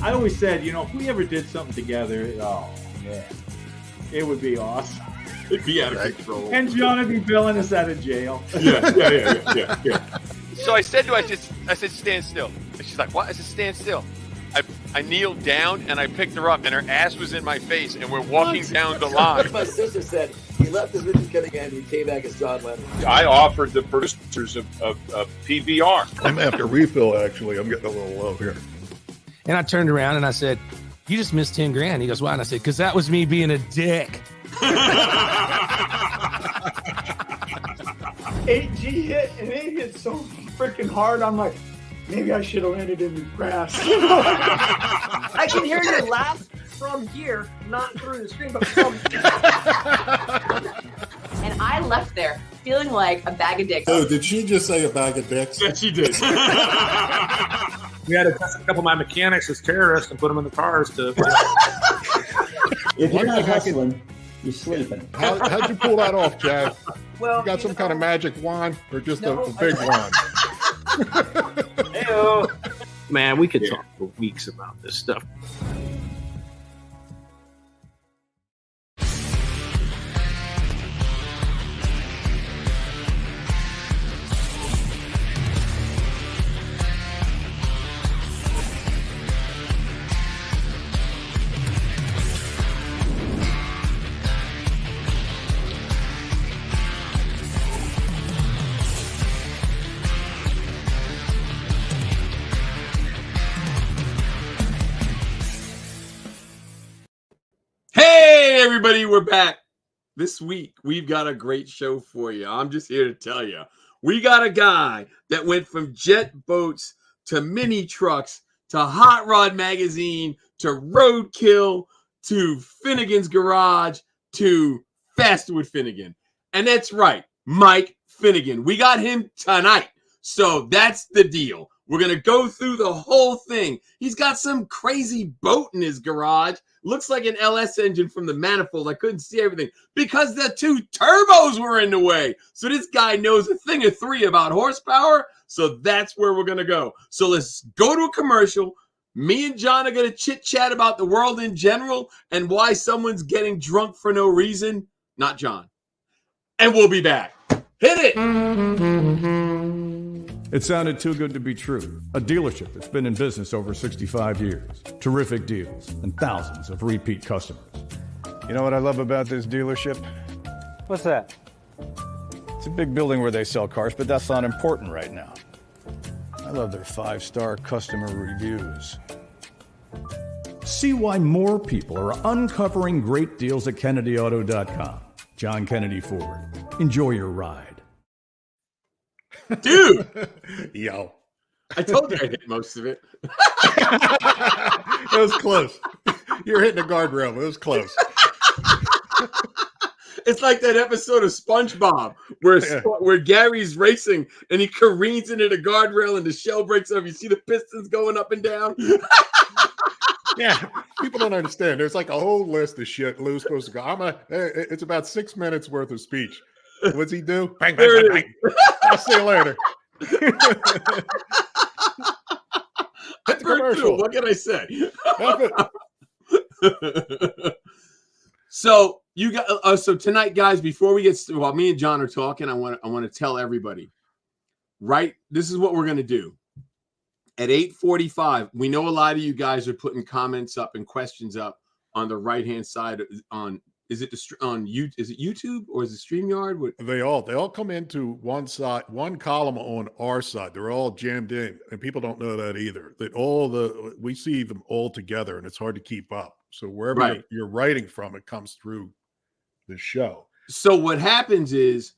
I always said, if we ever did something together, oh man, it would be awesome. It'd be out of control. And John would be billing us out of jail. Yeah. So I said to her, I said, stand still. And she's like, what? I said, stand still. I kneeled down and I picked her up and her ass was in my face and we're walking down the line. My sister said he left as Richard Finnegan and he came back as John Lennon. I offered the producers of PBR. I'm after refill, actually. I'm getting a little low here. And I turned around and I said, you just missed 10 grand. He goes, why? And I said, because that was me being a dick. 8G hit, and it hit so freaking hard. I'm like, maybe I should have landed in the grass. I can hear your laugh from here, not through the screen, but from. And I left there feeling like a bag of dicks. Oh, did she just say a bag of dicks? Yes, she did. We had to test a couple of my mechanics as terrorists and put them in the cars to. If you're not hustling, you're sleeping. How'd you pull that off, Chad? Well, You got some kind of magic wand or just a big wand? Hey-o. Man, we could talk for weeks about this stuff. Hey, everybody, we're back. This week, we've got a great show for you. I'm just here to tell you. We got a guy that went from jet boats to mini trucks to Hot Rod Magazine to Roadkill to Finnegan's Garage to Faster with Finnegan. And that's right, Mike Finnegan. We got him tonight. So that's the deal. We're going to go through the whole thing. He's got some crazy boat in his garage. Looks like an LS engine from the manifold. I couldn't see everything because the two turbos were in the way. So this guy knows a thing or three about horsepower. So that's where we're going to go. So let's go to a commercial. Me and John are going to chit chat about the world in general and why someone's getting drunk for no reason. Not John. And we'll be back. Hit it. It sounded too good to be true. A dealership that's been in business over 65 years. Terrific deals and thousands of repeat customers. You know what I love about this dealership? What's that? It's a big building where they sell cars, but that's not important right now. I love their 5-star customer reviews. See why more people are uncovering great deals at KennedyAuto.com. John Kennedy Ford. Enjoy your ride. Dude. Yo. I told you I hit most of it. It was close. You're hitting the guardrail, but it was close. It's like that episode of SpongeBob where Gary's racing and he careens into the guardrail and the shell breaks up. You see the pistons going up and down. Yeah, people don't understand. There's like a whole list of shit Lou's supposed to go. It's about 6 minutes worth of speech. What's he do? Bang, bang, bang, bang. I'll see you later. Hit the commercial. What can I say? So you got so tonight, guys. Before we get while me and John are talking, I want to tell everybody. Right, this is what we're gonna do. At 8:45, we know a lot of you guys are putting comments up and questions up on the right-hand side on. Is it Is it YouTube or is it StreamYard? What? They all come into one side, one column on our side. They're all jammed in, and people don't know that either. That we see them all together, and it's hard to keep up. So wherever you're writing from, it comes through the show. So what happens is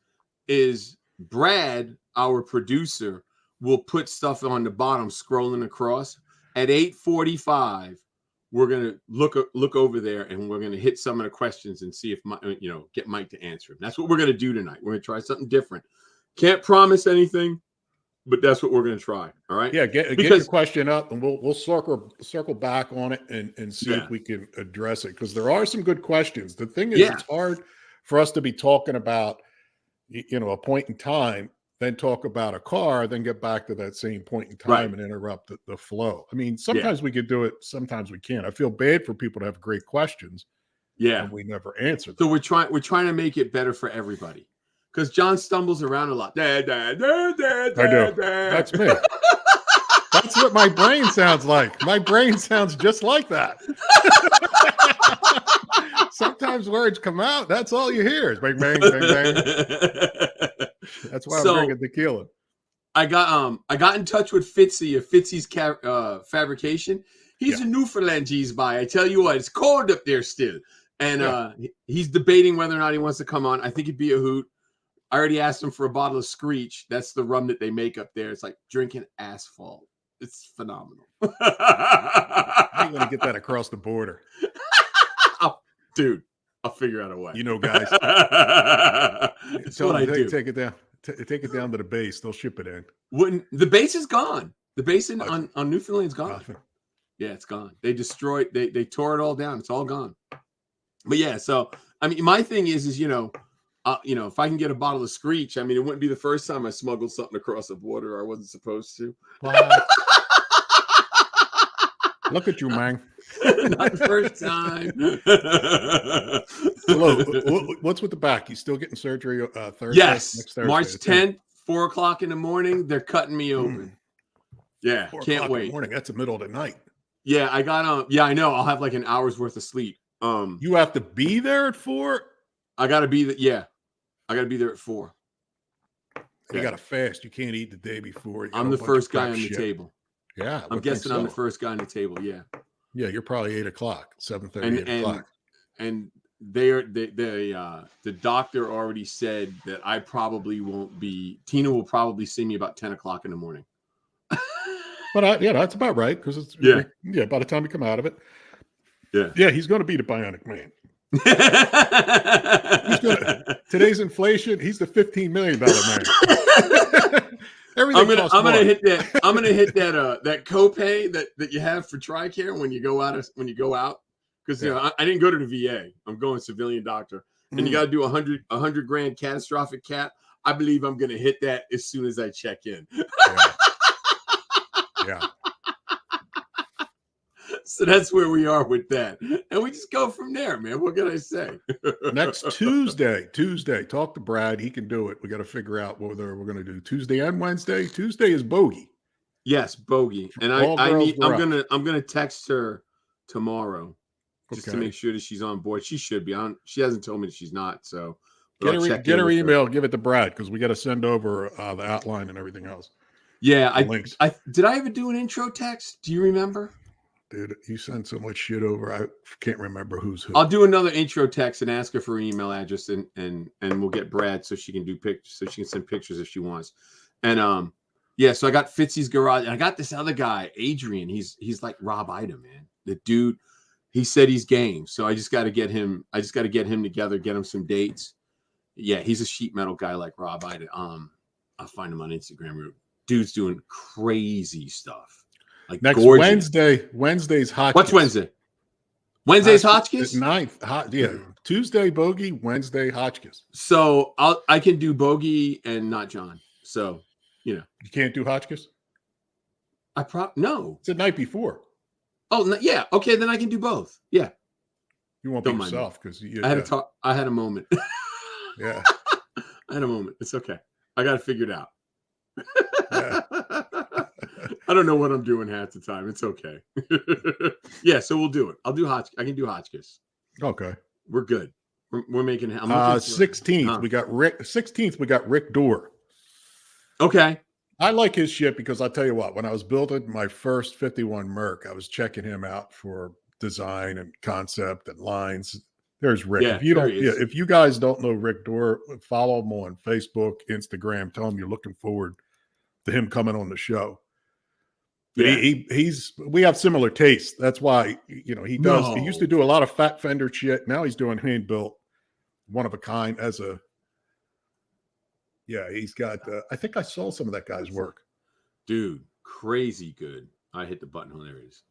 Brad, our producer, will put stuff on the bottom, scrolling across. At 8:45. We're gonna look over there, and we're gonna hit some of the questions and see if get Mike to answer them. That's what we're gonna do tonight. We're gonna try something different. Can't promise anything, but that's what we're gonna try. All right? Yeah, get your question up, and we'll circle back on it and see if we can address it, because there are some good questions. The thing is, it's hard for us to be talking about a point in time then talk about a car, then get back to that same point in time and interrupt the flow. I mean, sometimes we could do it, sometimes we can't. I feel bad for people to have great questions. Yeah. And we never answer them. So we're trying to make it better for everybody. Because John stumbles around a lot. I do. That's me. That's what my brain sounds like. My brain sounds just like that. Sometimes words come out. That's all you hear is bang, bang, bang, bang. That's why I'm drinking tequila. I got in touch with Fitzy of Fitzy's Fabrication. He's a Newfoundlandese by. I tell you what, it's cold up there still. And he's debating whether or not he wants to come on. I think it'd be a hoot. I already asked him for a bottle of Screech. That's the rum that they make up there. It's like drinking asphalt. It's phenomenal. How are you going to get that across the border? Dude, I'll figure out a way. You know, guys. That's what I do. Take it down. Take it down to the base. They'll ship it in. The base is gone. The base on Newfoundland is gone. Yeah, it's gone. They destroyed. They tore it all down. It's all gone. But yeah, so I mean, my thing is if I can get a bottle of Screech, I mean, it wouldn't be the first time I smuggled something across the border I wasn't supposed to. Look at you, man. Not the first time. Hello. What's with the back? You still getting surgery Thursday? Yes. Next Thursday, March 10th, 4 o'clock in the morning. They're cutting me open. Yeah, 4 can't o'clock wait. in the morning. That's the middle of the night. Yeah, I got yeah, I know. I'll have like an hour's worth of sleep. You have to be there at 4? I gotta be I gotta be there at 4. You gotta fast. You can't eat the day before. I'm the first guy on the table. Yeah, I'm guessing I'm the first guy on the table. Yeah. Yeah, you're probably 8 o'clock, 7:30, 8 o'clock. And the doctor already said that I probably won't be. Tina will probably see me about 10 o'clock in the morning. But that's about right because it's by the time you come out of it. Yeah, he's going to be the Bionic Man. Today's inflation, he's the $15 million man. I'm gonna hit that copay that you have for TRICARE when you go out because I didn't go to the VA. I'm going civilian doctor, and you got to do $100 grand catastrophic cap. I believe I'm gonna hit that as soon as I check in. Yeah. So that's where we are with that. And we just go from there, man. What can I say? Next Tuesday, talk to Brad. He can do it. We got to figure out whether we're going to do Tuesday and Wednesday. Tuesday is Bogey. Yes, Bogey. And I'm going to text her tomorrow just to make sure that she's on board. She should be on. She hasn't told me that she's not. So get her email, give it to Brad because we got to send over the outline and everything else. Yeah. Did I ever do an intro text? Do you remember? Dude, you send so much shit over. I can't remember who's who. I'll do another intro text and ask her for her email address and we'll get Brad so she can do pictures, so she can send pictures if she wants. And so I got Fitzy's garage and I got this other guy, Adrian. He's like Rob Ida, man. The dude, he said he's game. So I just got to get him together, get him some dates. Yeah, he's a sheet metal guy like Rob Ida. I'll find him on Instagram. Dude's doing crazy stuff. Like next gorgeous. Wednesday's Hotchkiss. What's Wednesday? Wednesday's Hotchkiss? 9th. Tuesday Bogey, Wednesday Hotchkiss. So I can do Bogey and not John. So, you can't do Hotchkiss? No. It's the night before. Oh, yeah. Okay, then I can do both. Yeah. You won't be yourself because I had a moment. Yeah. I had a moment. It's okay. I got to figure it out. Yeah. I don't know what I'm doing half the time. It's okay. Yeah, so we'll do it. I can do Hotchkiss. Okay. We're good. We're making it. 16th, we got Rick. 16th, we got Rick Dorr. Okay. I like his shit because I'll tell you what, when I was building my first 51 Merc, I was checking him out for design and concept and lines. There's Rick. Yeah, if you guys don't know Rick Dorr, follow him on Facebook, Instagram. Tell him you're looking forward to him coming on the show. Yeah. We have similar tastes. That's why he does. No. He used to do a lot of fat fender shit. Now he's doing hand built, one of a kind. He's got. I think I saw some of that guy's work. Dude, crazy good. I hit the button. Oh, there it is.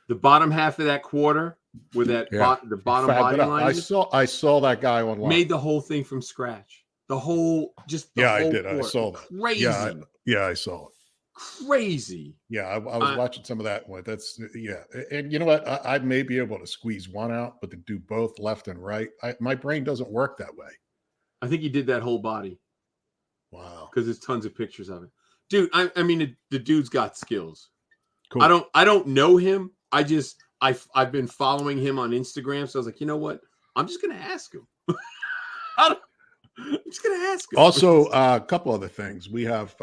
The bottom half of that quarter, where the bottom body line. I saw that guy online. Made the whole thing from scratch. The whole, just the Yeah, whole I did. I court. saw that. Crazy. Yeah, I saw it. Crazy. Yeah, I was watching some of that one. That's and you know what? I may be able to squeeze one out, but to do both left and right, my brain doesn't work that way. I think he did that whole body. Wow. Because there's tons of pictures of it, dude. I mean, the dude's got skills. Cool. I don't know him. I've been following him on Instagram, so I was like, you know what? I'm just gonna ask him. I'm just gonna ask him. Also, a couple other things. We have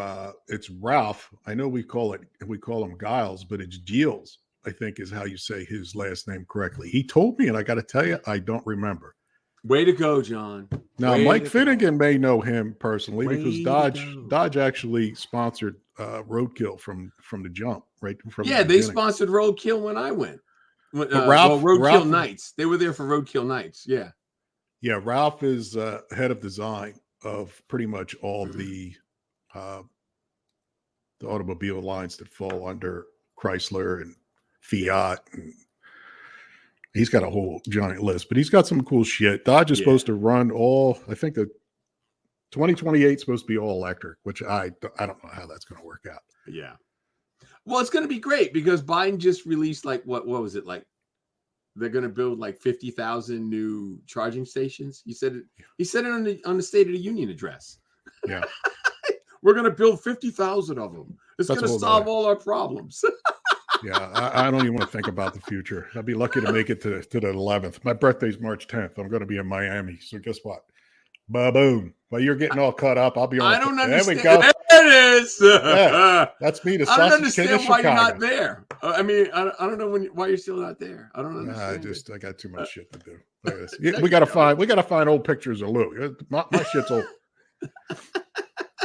it's Ralph. I know we call him Giles, but it's Giles, I think is how you say his last name correctly. He told me, and I got to tell you, I don't remember. Way to go, John. Now, Way Mike to Finnegan may know him personally Way because to Dodge actually sponsored Roadkill from the jump, right? From Yeah, the they beginning. sponsored Roadkill when I went. Ralph- Roadkill Ralph- Nights. They were there for Roadkill Nights. Yeah. Yeah, Ralph is head of design of pretty much all the automobile lines that fall under Chrysler and Fiat. And he's got a whole giant list, but he's got some cool shit. Dodge is supposed to run all, I think the 2028 is supposed to be all electric, which I don't know how that's going to work out. Yeah. Well, it's going to be great because Biden just released like, what was it? Like they're going to build like 50,000 new charging stations. He said it on the State of the Union address. Yeah. We're going to build 50,000 of them. It's That's going to a whole solve nother- all our problems. Yeah, I don't even want to think about the future. I'd be lucky to make it to the 11th. My birthday's March 10th. I'm going to be in Miami. So guess what? Ba-boom. While you're getting all caught up, I'll be on. I don't There understand. we go. There it is. Yeah, that's me, the I don't sausage king understand of why Chicago. you're not there. I mean, I don't know why you're still not there. I don't understand. I got too much shit to do. Look at this. Yeah, we gotta find old pictures of Lou. My shit's old.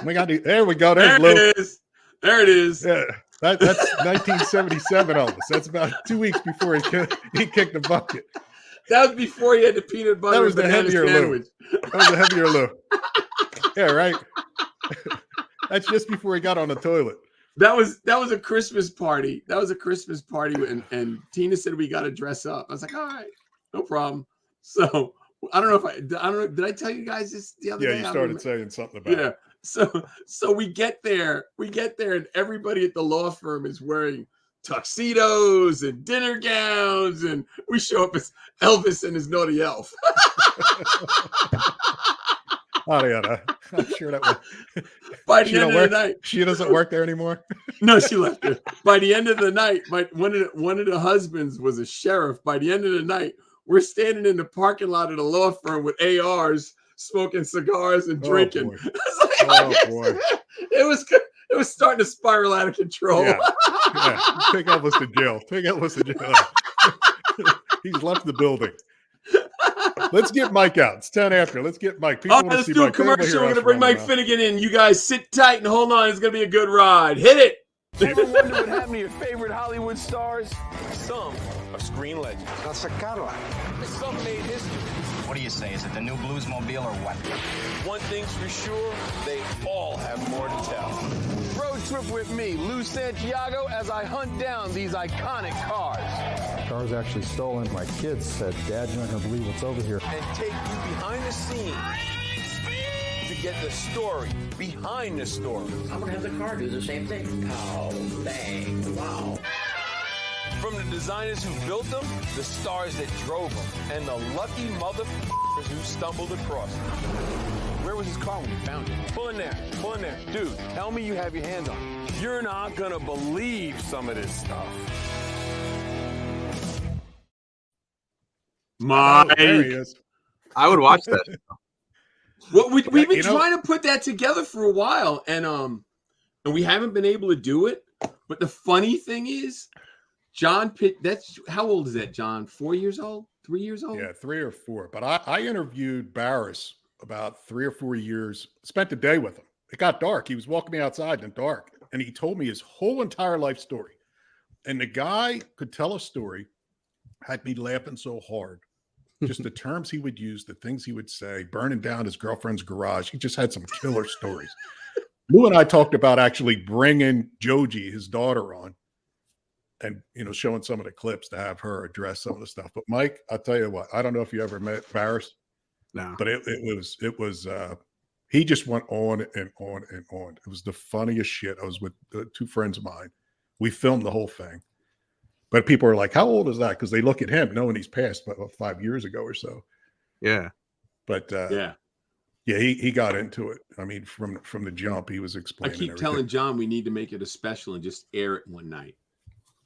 There we go. There's Lou. It is. There it is. Yeah, that's 1977 Elvis. That's about 2 weeks before he kicked the bucket. That was before he had the peanut butter. That was the banana heavier sandwich. Lou. That was the heavier Lou. Yeah, right. That's just before he got on the toilet. That was a Christmas party. That was a Christmas party, and Tina said we got to dress up. I was like, all right, no problem. So I don't know. Did I tell you guys this the other day? Yeah, you started saying something about it. So we get there, and everybody at the law firm is wearing tuxedos and dinner gowns, and we show up as Elvis and his naughty elf. Oh yeah, I'm sure that was. By the end of the night, she doesn't work there anymore. No, she left it. By the end of the night, one of the husbands was a sheriff. By the end of the night, we're standing in the parking lot of the law firm with ARs, smoking cigars and drinking. Boy. It was starting to spiral out of control. Yeah. Take Elvis to jail. Take Elvis to jail. He's left the building. Let's get Mike out. It's 10 after. Let's get Mike. People want to Let's see do a Mike. Everybody commercial. hear We're us going to bring running Mike around. Finnegan in. You guys sit tight and hold on. It's going to be a good ride. Hit it. Ever wonder what happened to your favorite Hollywood stars? Some are screen legends. That's a Cadillac. Some made history. What do you say? Is it the new Bluesmobile or what? One thing's for sure, they all have more to tell. Road trip with me, Lou Santiago, as I hunt down these iconic cars. The car's actually stolen. My kids said, Dad, you're not going to believe what's over here. And take you behind the scenes to get the story behind the story. I'm going to have the car do the same thing. Pow, bang, wow. From the designers who built them, the stars that drove them, and the lucky motherfuckers who stumbled across them. Where was his car when you found it? Pull in there. Dude, tell me you have your hands on it. You're not gonna believe some of this stuff. Mike. There he is. I would watch that. Well, we've been trying to put that together for a while, and we haven't been able to do it. But the funny thing is, John Pitt, that's how old is that, John? 4 years old? 3 years old? Yeah, 3 or 4. But I interviewed Barris about 3 or 4 years, spent the day with him. It got dark. He was walking me outside in the dark, and he told me his whole entire life story. And the guy could tell a story, had me laughing so hard. Just the terms he would use, the things he would say, burning down his girlfriend's garage. He just had some killer stories. Lou and I talked about actually bringing Joji, his daughter, on and, showing some of the clips to have her address some of the stuff. But Mike, I'll tell you what, I don't know if you ever met Barris. No. But He just went on and on and on. It was the funniest shit. I was with two friends of mine. We filmed the whole thing. But people are like, how old is that? Because they look at him knowing he's passed about 5 years ago or so. Yeah. But he got into it. I mean, from the jump, he was I explaining keep everything. telling John we need to make it a special and just air it one night.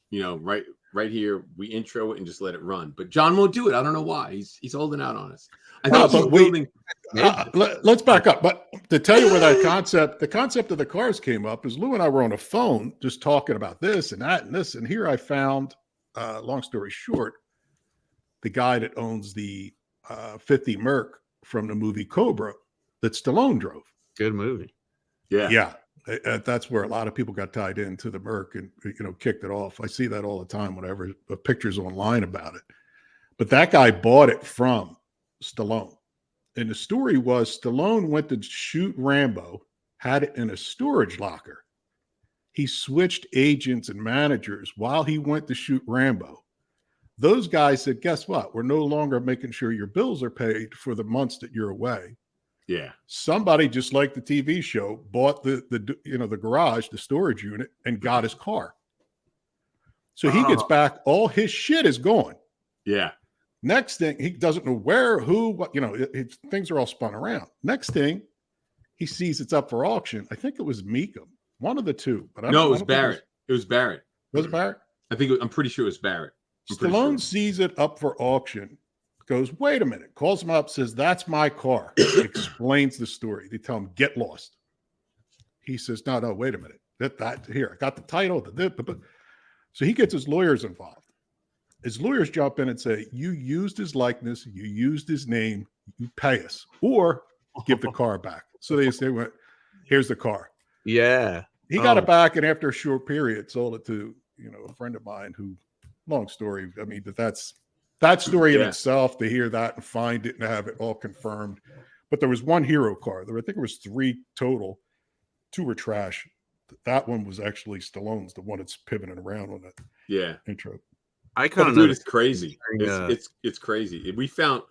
You know, right here, we intro it and just let it run. But John won't do it. I don't know why. He's holding out on us. I think he's building. Let's back up. But to tell you where the concept of the cars came up is Lou and I were on a phone just talking about this and that and this. And here I found, long story short, the guy that owns the 50 Merc from the movie Cobra that Stallone drove. Good movie. Yeah. That's where a lot of people got tied into the Merc and, kicked it off. I see that all the time, whenever pictures online about it. But that guy bought it from Stallone. And the story was Stallone went to shoot Rambo, had it in a storage locker. He switched agents and managers while he went to shoot Rambo. Those guys said, guess what? We're no longer making sure your bills are paid for the months that you're away. Yeah. Somebody, just like the TV show, bought the garage, the storage unit, and got his car. So he gets back, all his shit is gone. Yeah. Next thing, he doesn't know where, who, what, things are all spun around. Next thing, he sees it's up for auction. I think it was Meekum, one of the two. But it was Barrett. It was Barrett. Was it Barrett? I'm pretty sure it was Barrett. Stallone sees it up for auction, goes, wait a minute, calls him up, says, that's my car. Explains the story. They tell him, get lost. He says, no, wait a minute. Here, I got the title. So he gets his lawyers involved. His lawyers jump in and say, you used his likeness, you used his name, you pay us, or give the car back. So they say, well, here's the car. Yeah. He got it back, and after a short period, sold it to, a friend of mine who, long story. I mean, that's that story in itself, to hear that and find it and have it all confirmed. But there was one hero car. I think there was 3 total. 2 were trash. That one was actually Stallone's, the one that's pivoting around on that intro. I kind of know it's crazy. It's crazy. We found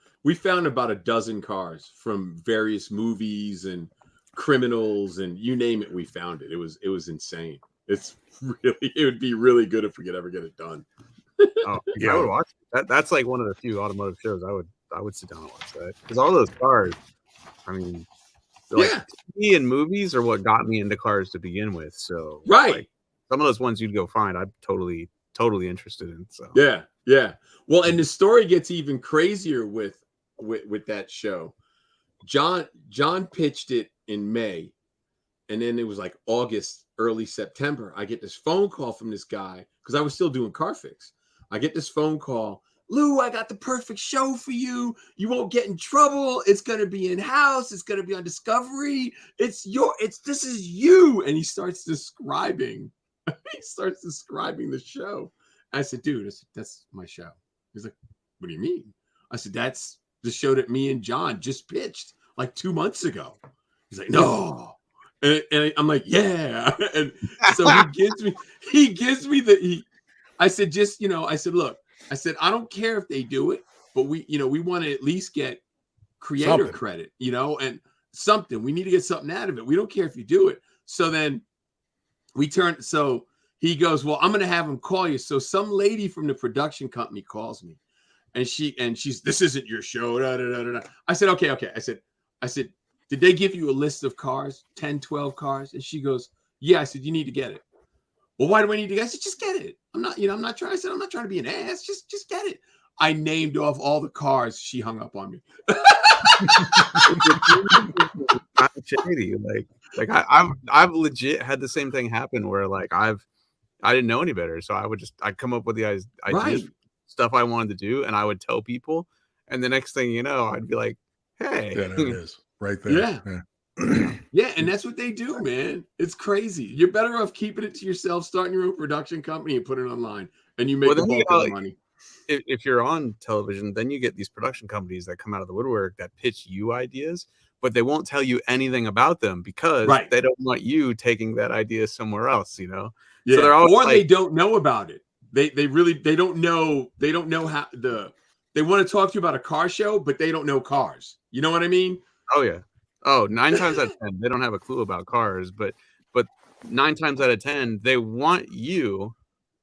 about a dozen cars from various movies and criminals and you name it. We found it. It was insane. It would be really good if we could ever get it done. I would watch it. That's like one of the few automotive shows I would sit down and watch that, because all those cars, I mean, like TV and movies are what got me into cars to begin with. So like, some of those ones you'd go find, I'm totally interested in. So yeah. Well, and the story gets even crazier with that show. John pitched it in May, and then it was like August, early September. I get this phone call from this guy, because I was still doing Car Fix. I get this phone call. Lou, I got the perfect show for you. You won't get in trouble. It's going to be in-house. It's going to be on Discovery. This is you. And he starts describing the show. I said, dude, that's my show. He's like, what do you mean? I said, that's the show that me and John just pitched like 2 months ago. He's like, no. And I'm like, yeah. And so he gives me I said, look, I said, I don't care if they do it, but we want to at least get creator credit, and something. We need to get something out of it. We don't care if you do it. So then so he goes, well, I'm going to have him call you. So some lady from the production company calls me, and she's, this isn't your show. Da, da, da, da, da. I said, okay. I said, did they give you a list of cars, 10, 12 cars? And she goes, yeah. I said, you need to get it. Well, why do I need to get it? I said, just get it. I'm not trying. I said, I'm not trying to be an ass. Just get it. I named off all the cars. She hung up on me. Shady. Like I've legit had the same thing happen where like I didn't know any better, so I'd come up with the ideas, stuff I wanted to do, and I would tell people, and the next thing you know, I'd be like, hey, there it is, right there. Yeah, and that's what they do, man. It's crazy. You're better off keeping it to yourself, starting your own production company, and put it online, and you make the bulk of the money. If you're on television, then you get these production companies that come out of the woodwork that pitch you ideas, but they won't tell you anything about them because they don't want you taking that idea somewhere else, Yeah. So they're always they don't know about it. They don't know how they want to talk to you about a car show, but they don't know cars. You know what I mean? Oh yeah. Oh, 9 times out of 10, they don't have a clue about cars, but 9 times out of 10, they want you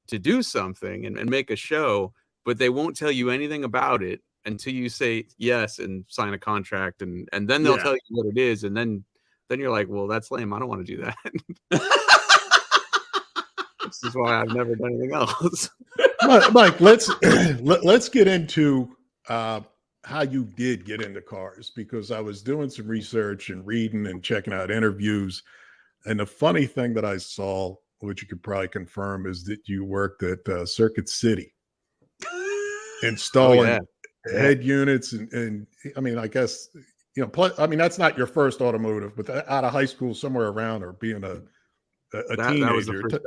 to do something and make a show, but they won't tell you anything about it until you say yes and sign a contract, and then they'll tell you what it is, and then you're like, well, that's lame. I don't want to do that. This is why I've never done anything else. Mike, let's get into how you did get into cars, because I was doing some research and reading and checking out interviews. And the funny thing that I saw, which you could probably confirm, is that you worked at Circuit City installing head units. And I mean, I guess, I mean, that's not your first automotive, but out of high school, somewhere around, or being a teenager. That was the first job.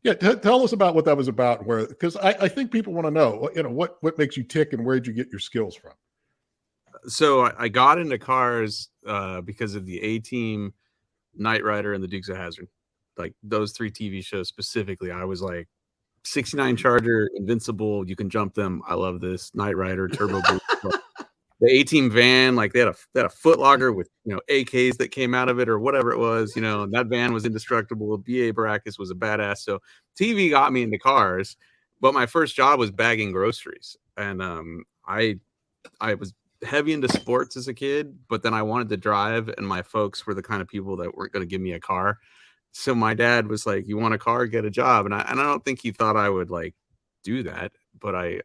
Yeah, tell us about what that was about. Where, because I think people want to know, what makes you tick and where did you get your skills from? So I got into cars because of the A-Team, Knight Rider, and the Dukes of Hazzard. Like those 3 TV shows specifically. I was like 69 Charger, Invincible, You Can Jump Them. I love this. Knight Rider, Turbo Boost. The A-Team van, like they had a Foot Locker with AKs that came out of it or whatever it was. And that van was indestructible. BA Baracus was a badass. So TV got me into cars, but my first job was bagging groceries, and I was heavy into sports as a kid, but then I wanted to drive, and my folks were the kind of people that weren't going to give me a car. So my dad was like, "You want a car? Get a job." And I don't think he thought I would like do that, but I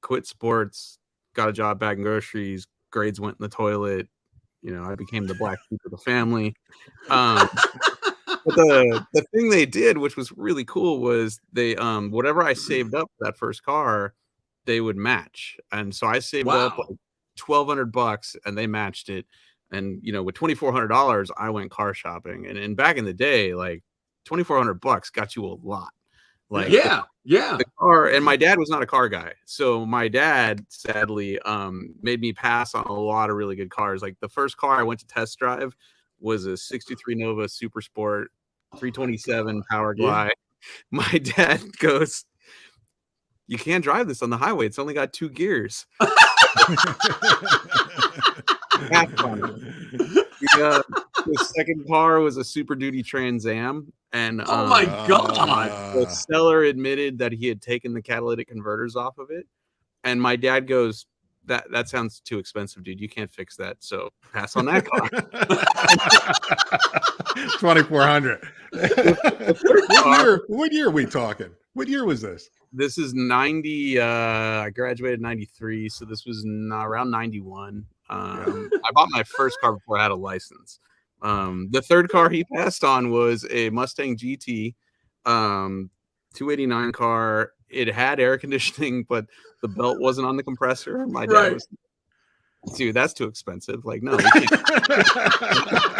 quit sports. Got a job bagging groceries, grades went in the toilet. I became the black sheep of the family. But the thing they did, which was really cool, was they whatever I saved up for that first car, they would match. And so I saved up like $1,200 and they matched it. And with $2,400, I went car shopping. And back in the day, like $2,400 got you a lot. Like the car, and my dad was not a car guy, so my dad sadly made me pass on a lot of really good cars. Like the first car I went to test drive was a 63 Nova Super Sport 327 Power Glide. My dad goes, "You can't drive this on the highway, it's only got 2 gears." The second car was a Super Duty Trans Am, and oh my god, the seller admitted that he had taken the catalytic converters off of it, and my dad goes, that sounds too expensive, dude, you can't fix that, so pass on that car. 2,400. What year are we talking? What year was this? This is 90. I graduated in 93, so this was around 91. I bought my first car before I had a license. The third car he passed on was a Mustang GT 289 car. It had air conditioning, but the belt wasn't on the compressor. My dad was, dude, that's too expensive. Like, no.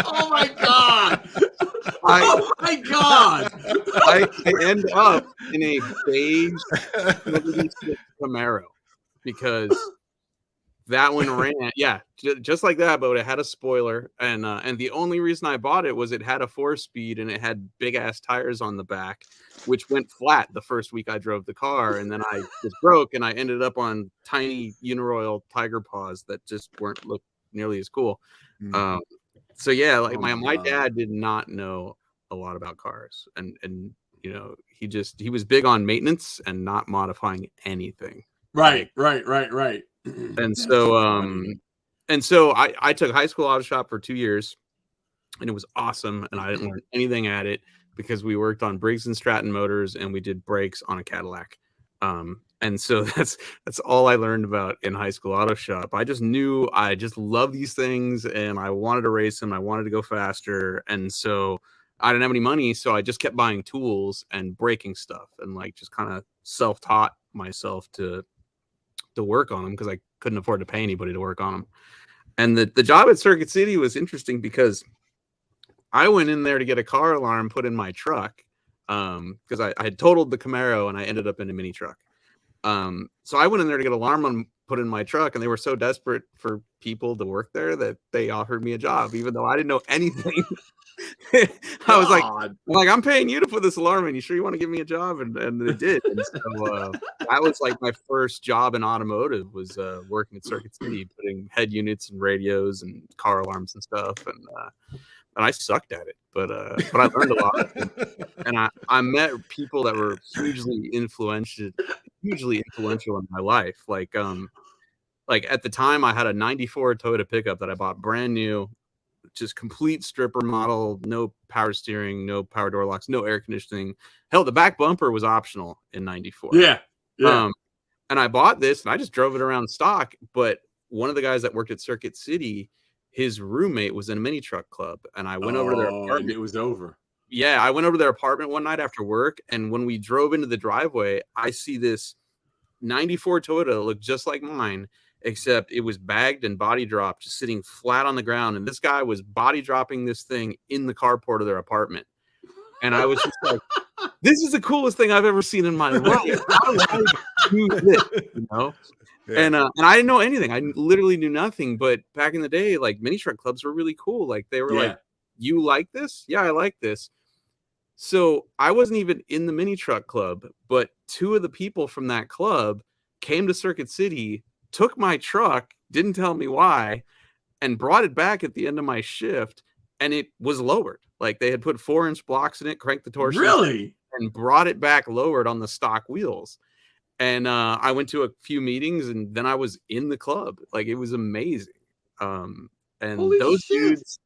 Oh my god. Oh my god. I end up in a beige Camaro because that one ran, just like that, but it had a spoiler, and the only reason I bought it was it had a 4-speed and it had big ass tires on the back, which went flat the first week I drove the car, and then I just broke, and I ended up on tiny Uniroyal Tiger Paws that just weren't look nearly as cool. So yeah, like my dad did not know a lot about cars, and he was big on maintenance and not modifying anything. Right. And so I took high school auto shop for 2 years, and it was awesome, and I didn't learn anything at it because we worked on Briggs and Stratton motors and we did brakes on a Cadillac. And so that's all I learned about in high school auto shop. I just knew I just love these things and I wanted to race them. I wanted to go faster. And so I didn't have any money, so I just kept buying tools and breaking stuff and like just kind of self-taught myself to work on them because I couldn't afford to pay anybody to work on them. And the job at Circuit City was interesting because I went in there to get a car alarm put in my truck because I had totaled the Camaro and I ended up in a mini truck. So I went in there to get an alarm put in my truck, and they were so desperate for people to work there that they offered me a job, even though I didn't know anything. I was like, I'm paying you to put this alarm in. You sure you want to give me a job? And they did. And so that was like my first job in automotive, was working at Circuit City, putting head units and radios and car alarms and stuff. And I sucked at it, but I learned a lot. And I met people that were hugely influential in my life. Like at the time, I had a '94 Toyota pickup that I bought brand new, just complete stripper model, no power steering, no power door locks, no air conditioning. Hell, the back bumper was optional in '94. Yeah. And I bought this and I just drove it around stock. But one of the guys that worked at Circuit City, his roommate was in a mini truck club, and I went over to their apartment. It was over. Yeah, I went over to their apartment one night after work, and when we drove into the driveway, I see this '94 Toyota that looked just like mine, except it was bagged and body dropped, just sitting flat on the ground. And this guy was body dropping this thing in the carport of their apartment. And I was just like, this is the coolest thing I've ever seen in my life. How do I do this? You know? Yeah. And I didn't know anything. I literally knew nothing. But back in the day, like, mini truck clubs were really cool. Like, they were like, you like this? Yeah, I like this. So I wasn't even in the mini truck club, but two of the people from that club came to Circuit City, took my truck, didn't tell me why, and brought it back at the end of my shift, and it was lowered. Like, they had put 4-inch blocks in it, cranked the torsion, really, and brought it back lowered on the stock wheels. And I went to a few meetings, and then I was in the club. Like, it was amazing. And holy those shit. dudes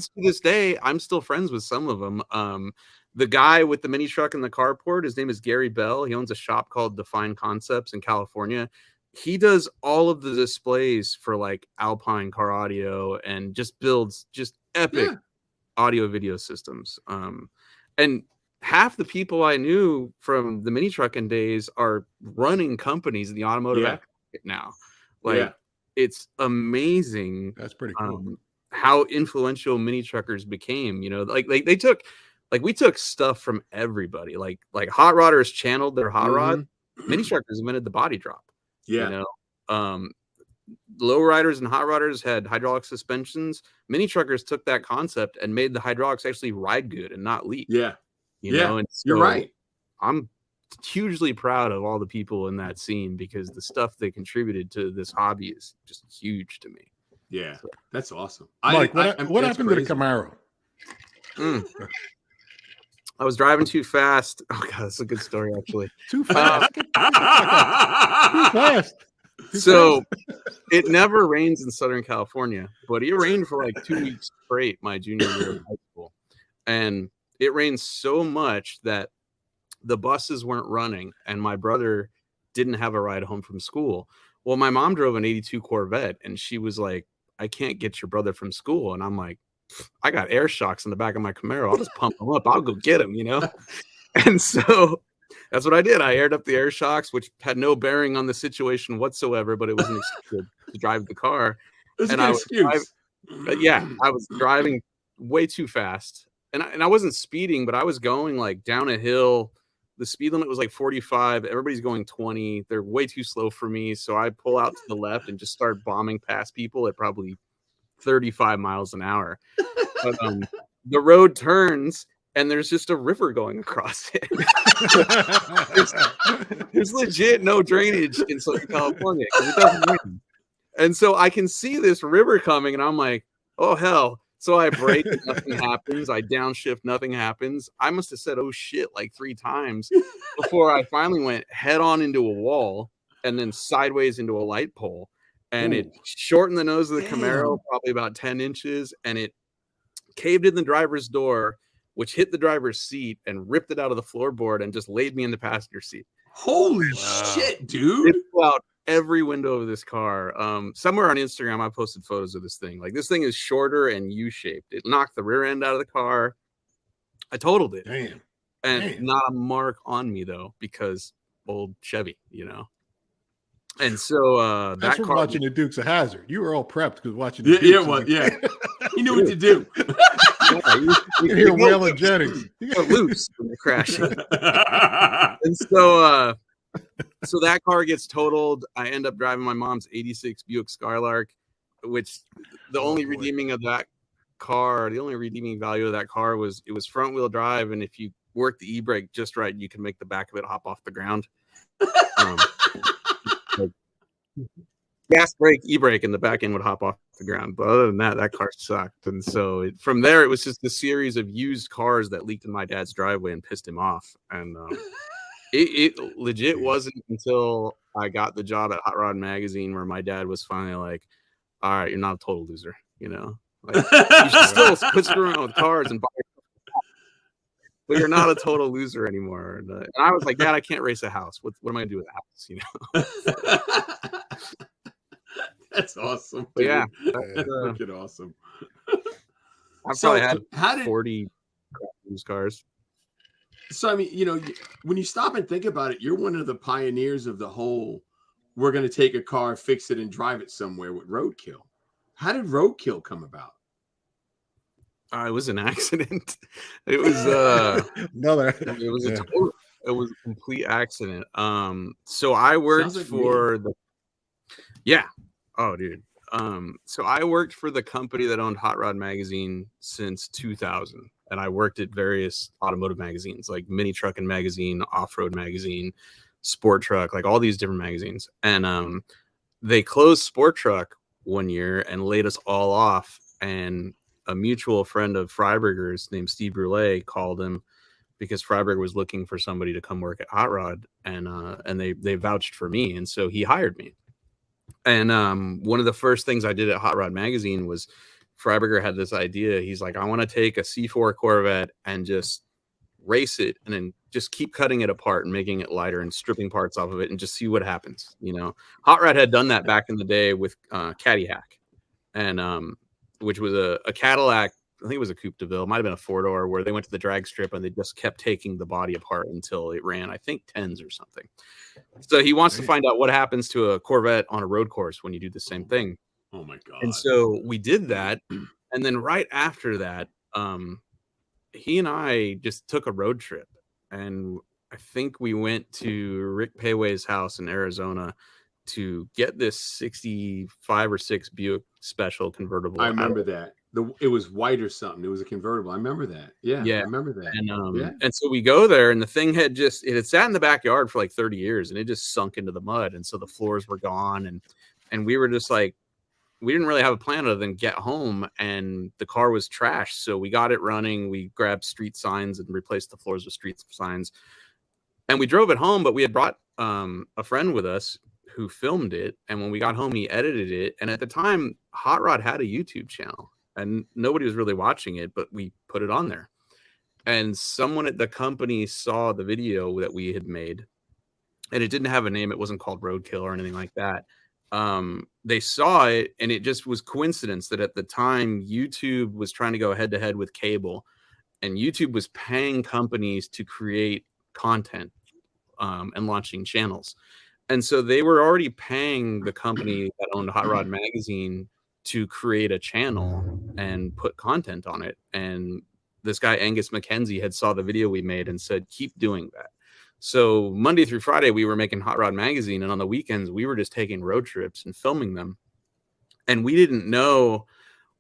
to this day, I'm still friends with some of them. The guy with the mini truck in the carport, his name is Gary Bell. He owns a shop called Define Concepts in California. He does all of the displays for like Alpine Car Audio and just builds just epic audio video systems. And half the people I knew from the mini trucking days are running companies in the automotive market now. Like, it's amazing. That's pretty cool. How influential mini truckers became. You know, like we took stuff from everybody. Like hot rodders channeled their hot rod. Mini truckers invented the body drop. Yeah. You know, low riders and hot rodders had hydraulic suspensions. Mini truckers took that concept and made the hydraulics actually ride good and not leak. Yeah. You know, and so you're right. I'm hugely proud of all the people in that scene, because the stuff they contributed to this hobby is just huge to me. Yeah, so that's awesome. Mike, what happened to the Camaro? I was driving too fast. Oh god, that's a good story, actually. Too fast. Too fast. So it never rains in Southern California, but it rained for like 2 weeks straight my junior year in high school. And it rained so much that the buses weren't running, and my brother didn't have a ride home from school. Well, my mom drove an '82 Corvette, and she was like, I can't get your brother from school. And I'm like, I got air shocks in the back of my Camaro. I'll just pump them up. I'll go get him, you know? And so that's what I did. I aired up the air shocks, which had no bearing on the situation whatsoever, but it was an excuse to drive the car. And I was I was driving way too fast. And I wasn't speeding, but I was going like down a hill. The speed limit was like 45. Everybody's going 20. They're way too slow for me. So I pull out to the left and just start bombing past people at probably 35 miles an hour. But the road turns and there's just a river going across it. there's legit no drainage in Southern California because it doesn't rain. And so I can see this river coming and I'm like, oh, hell. So I brake, nothing happens. I downshift, nothing happens. I must have said, oh, shit, like 3 times before I finally went head on into a wall and then sideways into a light pole. And it shortened the nose of the Camaro probably about 10 inches. And it caved in the driver's door, which hit the driver's seat and ripped it out of the floorboard and just laid me in the passenger seat. Holy shit, dude. It blew out every window of this car. Somewhere on Instagram, I posted photos of this thing. Like, this thing is shorter and U-shaped. It knocked the rear end out of the car. I totaled it. Damn. And not a mark on me, though, because old Chevy, you know. And so that's that from car watching the Dukes of Hazzard. You were all prepped because watching the Dukes. He knew what to do. You hear Waylon Jennings. You got loose when you're crashing. And so So that car gets totaled. I end up driving my mom's 86 Buick Skylark, which the only redeeming of that car, the only redeeming value of that car was it was front wheel drive. And if you work the e-brake just right, you can make the back of it hop off the ground. Like, gas brake, e-brake, and the back end would hop off the ground. But other than that, that car sucked. And so from there, it was just a series of used cars that leaked in my dad's driveway and pissed him off. And it legit wasn't until I got the job at Hot Rod Magazine where my dad was finally like, all right, you're not a total loser, you know? Like, you should still quit screwing around with cars and buy, but you're not a total loser anymore. And I was like, Dad, I can't race a house. What am I going to do with a house, you know? That's awesome. But yeah, that's freaking awesome. I've probably had 40 used cars. So, I mean, you know, when you stop and think about it, you're one of the pioneers of the whole, we're going to take a car, fix it, and drive it somewhere with Roadkill. How did Roadkill come about? It was an accident. It was it was a complete accident. So I worked for so I worked for the company that owned Hot Rod Magazine since 2000. And I worked at various automotive magazines like Mini Truckin' Magazine, Off-Road Magazine, Sport Truck, like all these different magazines. And they closed Sport Truck one year and laid us all off. And a mutual friend of Freiberger's named Steve Brule called him because Freiberger was looking for somebody to come work at Hot Rod. And they vouched for me. And so he hired me. And one of the first things I did at Hot Rod Magazine was Freiberger had this idea. He's like, I want to take a C4 Corvette and just race it and then just keep cutting it apart and making it lighter and stripping parts off of it and just see what happens. You know, Hot Rod had done that back in the day with Caddy Hack, and which was a Cadillac. I think it was a Coupe de Ville, might have been a 4-door, where they went to the drag strip and they just kept taking the body apart until it ran, I think, 10s or something. So he wants to find out what happens to a Corvette on a road course when you do the same thing. Oh my God. And so we did that. And then right after that, he and I just took a road trip. And I think we went to Rick Payway's house in Arizona to get this 65 or 6 Buick Special convertible. I remember that. It was white or something. It was a convertible. I remember that. Yeah. I remember that. And and so we go there, and the thing had sat in the backyard for like 30 years, and it just sunk into the mud. And so the floors were gone, and we were just like, we didn't really have a plan other than get home, and the car was trashed. So we got it running. We grabbed street signs and replaced the floors with street signs, and we drove it home. But we had brought a friend with us who filmed it, and when we got home, he edited it. And at the time, Hot Rod had a YouTube channel, and nobody was really watching it, but we put it on there. And someone at the company saw the video that we had made, and it didn't have a name. It wasn't called Roadkill or anything like that. They saw it, and it just was coincidence that at the time YouTube was trying to go head to head with cable, and YouTube was paying companies to create content and launching channels. And so they were already paying the company that owned Hot Rod Magazine to create a channel and put content on it. And this guy, Angus McKenzie, had saw the video we made and said, keep doing that. So Monday through Friday, we were making Hot Rod Magazine. And on the weekends, we were just taking road trips and filming them. And we didn't know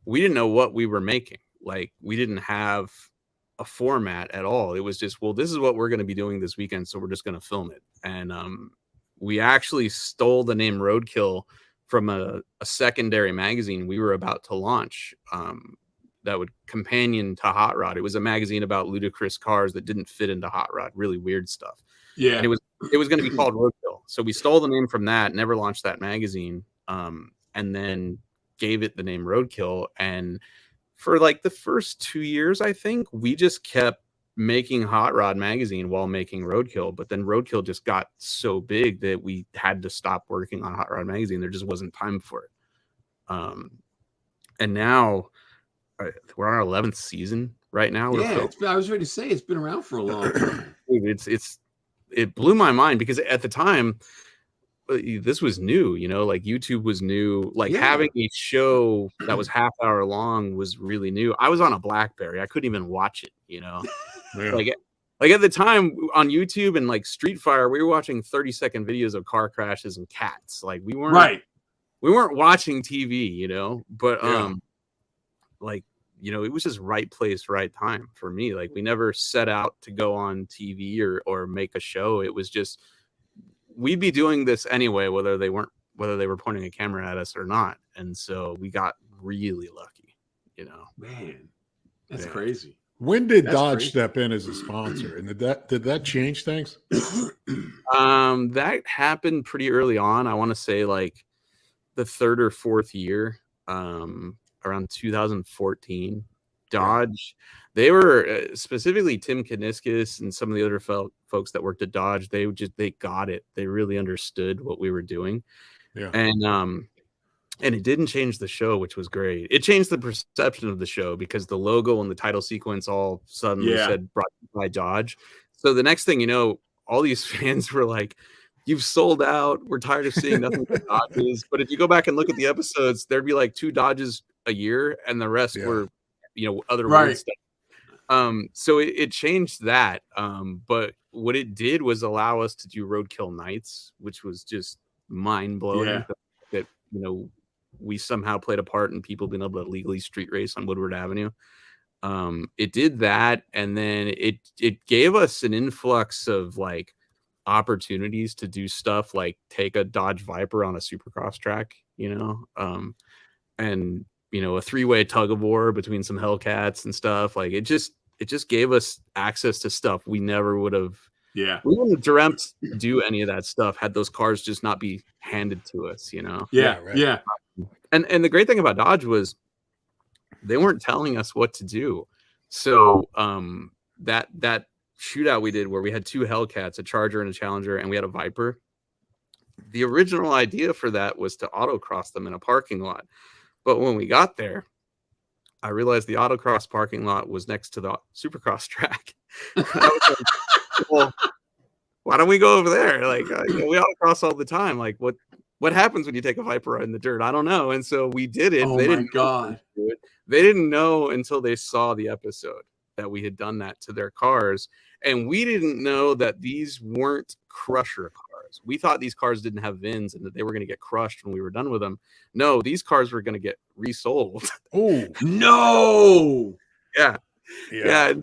what we were making. Like, we didn't have a format at all. It was just, well, this is what we're going to be doing this weekend, so we're just going to film it. And we actually stole the name Roadkill from a secondary magazine we were about to launch that would companion to Hot Rod. It was a magazine about ludicrous cars that didn't fit into Hot Rod, really weird stuff. Yeah. And it was going to be called Roadkill. So we stole the name from that, never launched that magazine, and then gave it the name Roadkill. And for like the first 2 years, I think, we just kept making Hot Rod Magazine while making Roadkill. But then Roadkill just got so big that we had to stop working on Hot Rod Magazine. There just wasn't time for it. And now we're on our 11th season right now. Yeah, I was ready to say it's been around for a long time. It blew my mind because at the time, this was new, you know, like YouTube was new. Like having a show that was half hour long was really new. I was on a BlackBerry. I couldn't even watch it, you know. Like Like at the time on YouTube and like Street Fire, we were watching 30-second videos of car crashes and cats. Like we weren't watching TV, you know. But like, you know, it was just right place, right time for me. Like we never set out to go on TV or make a show. It was just we'd be doing this anyway, whether they were pointing a camera at us or not. And so we got really lucky, you know. Man, that's crazy. When did Dodge step in as a sponsor, and did that change things? That happened pretty early on. I want to say like the third or fourth year, around 2014. Dodge, they were specifically Tim Kaniskis and some of the other folks that worked at Dodge. They got it. They really understood what we were doing. Yeah. And it didn't change the show, which was great. It changed the perception of the show because the logo and the title sequence all suddenly said brought by Dodge. So the next thing you know, all these fans were like, "You've sold out. We're tired of seeing nothing but Dodges." But if you go back and look at the episodes, there'd be like 2 Dodges a year, and the rest were, you know, other weird stuff. So it changed that. But what it did was allow us to do Roadkill nights, which was just mind blowing. Yeah. That, you know, we somehow played a part in people being able to legally street race on Woodward Avenue. It did that, and then it gave us an influx of like opportunities to do stuff like take a Dodge Viper on a Supercross track, you know, and you know, a 3-way tug of war between some Hellcats and stuff. Like it just gave us access to stuff we never would have. Yeah, we wouldn't have dreamt to do any of that stuff had those cars just not be handed to us, you know. Yeah. And the great thing about Dodge was they weren't telling us what to do. So that shootout we did where we had 2 Hellcats, a Charger and a Challenger, and we had a Viper. The original idea for that was to autocross them in a parking lot. But when we got there, I realized the autocross parking lot was next to the Supercross track. I was like, well, why don't we go over there? Like, you know, we autocross all the time. Like, what happens when you take a Viper in the dirt? I don't know. And so we did it. Oh they my didn't God. They didn't know until they saw the episode that we had done that to their cars. And we didn't know that these weren't crusher cars. We thought these cars didn't have VINs and that they were going to get crushed when we were done with them. No, these cars were going to get resold. Oh, no. Yeah. And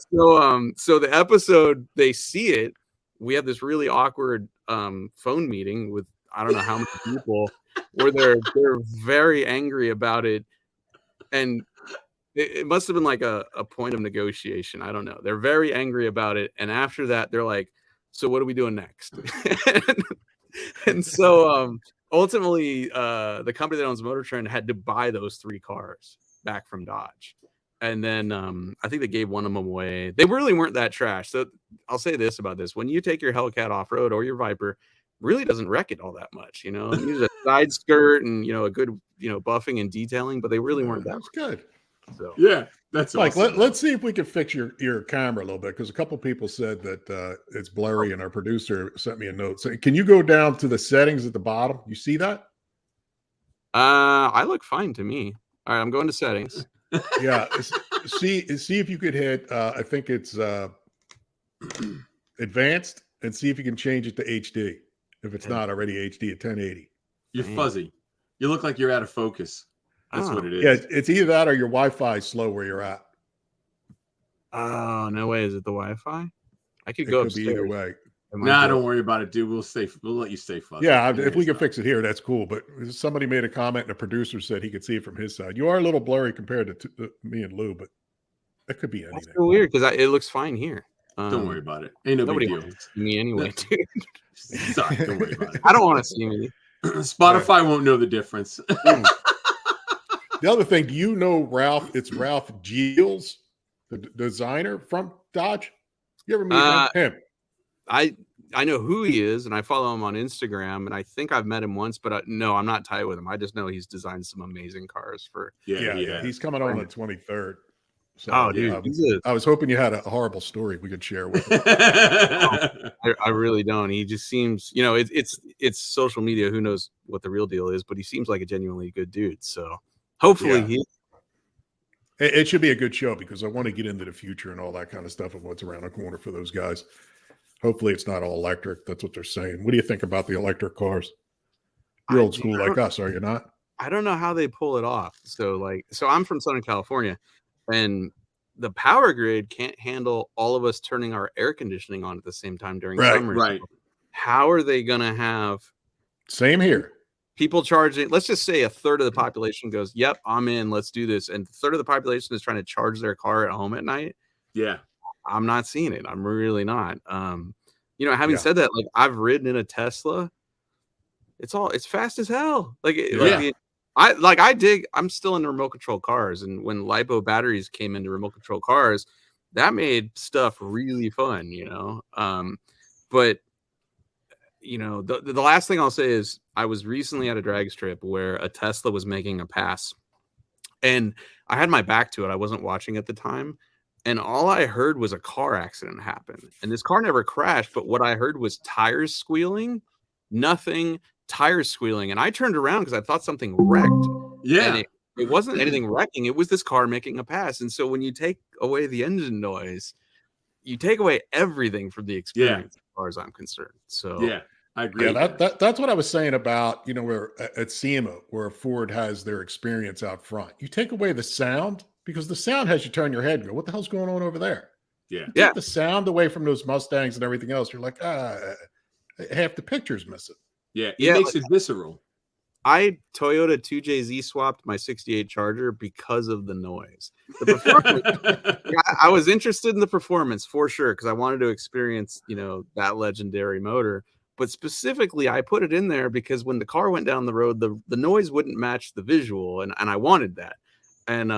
so the episode, they see it. We have this really awkward phone meeting with I don't know how many people where they're very angry about it. And it must have been like a point of negotiation. I don't know. They're very angry about it. And after that, they're like, so what are we doing next? and so ultimately, the company that owns Motor Trend had to buy those 3 cars back from Dodge. And then I think they gave one of them away. They really weren't that trash. So I'll say this about this. When you take your Hellcat off-road or your Viper, really doesn't wreck it all that much, you know. Use a side skirt and, you know, a good, you know, buffing and detailing, but they really weren't that good. So yeah, that's like awesome. let's see if we can fix your camera a little bit, because a couple people said that it's blurry, and our producer sent me a note. So can you go down to the settings at the bottom? You see that? I look fine to me. All right, I'm going to settings. Yeah, see if you could hit I think it's advanced, and see if you can change it to HD if it's not already HD at 1080. You're fuzzy. You look like you're out of focus. That's what it is. Yeah, it's either that or your Wi-Fi is slow where you're at. Oh, no way. Is it the Wi-Fi? I could go upstairs. Be either way. Nah, don't worry about it, dude. We'll let you stay fuzzy. Yeah, if we can fix it here, that's cool. But somebody made a comment, and a producer said he could see it from his side. You are a little blurry compared to me and Lou, but that could be anything. That's so weird because it looks fine here. Don't worry about it. Ain't no nobody big deal. wants to see me anyway, dude. Sorry, don't worry about it. I don't want to see me. Spotify won't know the difference. The other thing, do you know Ralph? It's Ralph Giles, the designer from Dodge. You ever meet him? I know who he is, and I follow him on Instagram, and I think I've met him once, but no, I'm not tight with him. I just know he's designed some amazing cars for. Yeah. He's coming on the 23rd. So, oh, dude, I was hoping you had a horrible story we could share with him. I really don't. He just seems, you know, it's social media. Who knows what the real deal is? But he seems like a genuinely good dude. So hopefully he. It should be a good show because I want to get into the future and all that kind of stuff and what's around the corner for those guys. Hopefully it's not all electric. That's what they're saying. What do you think about the electric cars? You're old school like us, are you not? I don't know how they pull it off. So I'm from Southern California, and the power grid can't handle all of us turning our air conditioning on at the same time during summer. Right. How are they going to have same here? People charging, let's just say a third of the population goes, yep, I'm in, let's do this. And a third of the population is trying to charge their car at home at night. Yeah. I'm not seeing it. I'm really not. Having said that, like I've ridden in a Tesla. It's fast as hell. I'm still in remote control cars. And when LiPo batteries came into remote control cars, that made stuff really fun, but the last thing I'll say is I was recently at a drag strip where a Tesla was making a pass and I had my back to it. I wasn't watching at the time. And all I heard was a car accident happen. And this car never crashed. But what I heard was tires squealing, tires squealing. And I turned around because I thought something wrecked. Yeah. And it wasn't anything wrecking. It was this car making a pass. And so when you take away the engine noise, you take away everything from the experience as far as I'm concerned. So yeah, I agree. Yeah, that's what I was saying about, where at SEMA, where Ford has their experience out front. You take away the sound because the sound has you turn your head and go, what the hell's going on over there? Yeah. Take the sound away from those Mustangs and everything else. You're like, half the picture's missing. Yeah, it makes it visceral. I Toyota 2JZ swapped my 68 Charger because of the noise. The performance, I was interested in the performance for sure because I wanted to experience, that legendary motor. But specifically, I put it in there because when the car went down the road, the noise wouldn't match the visual, and I wanted that. And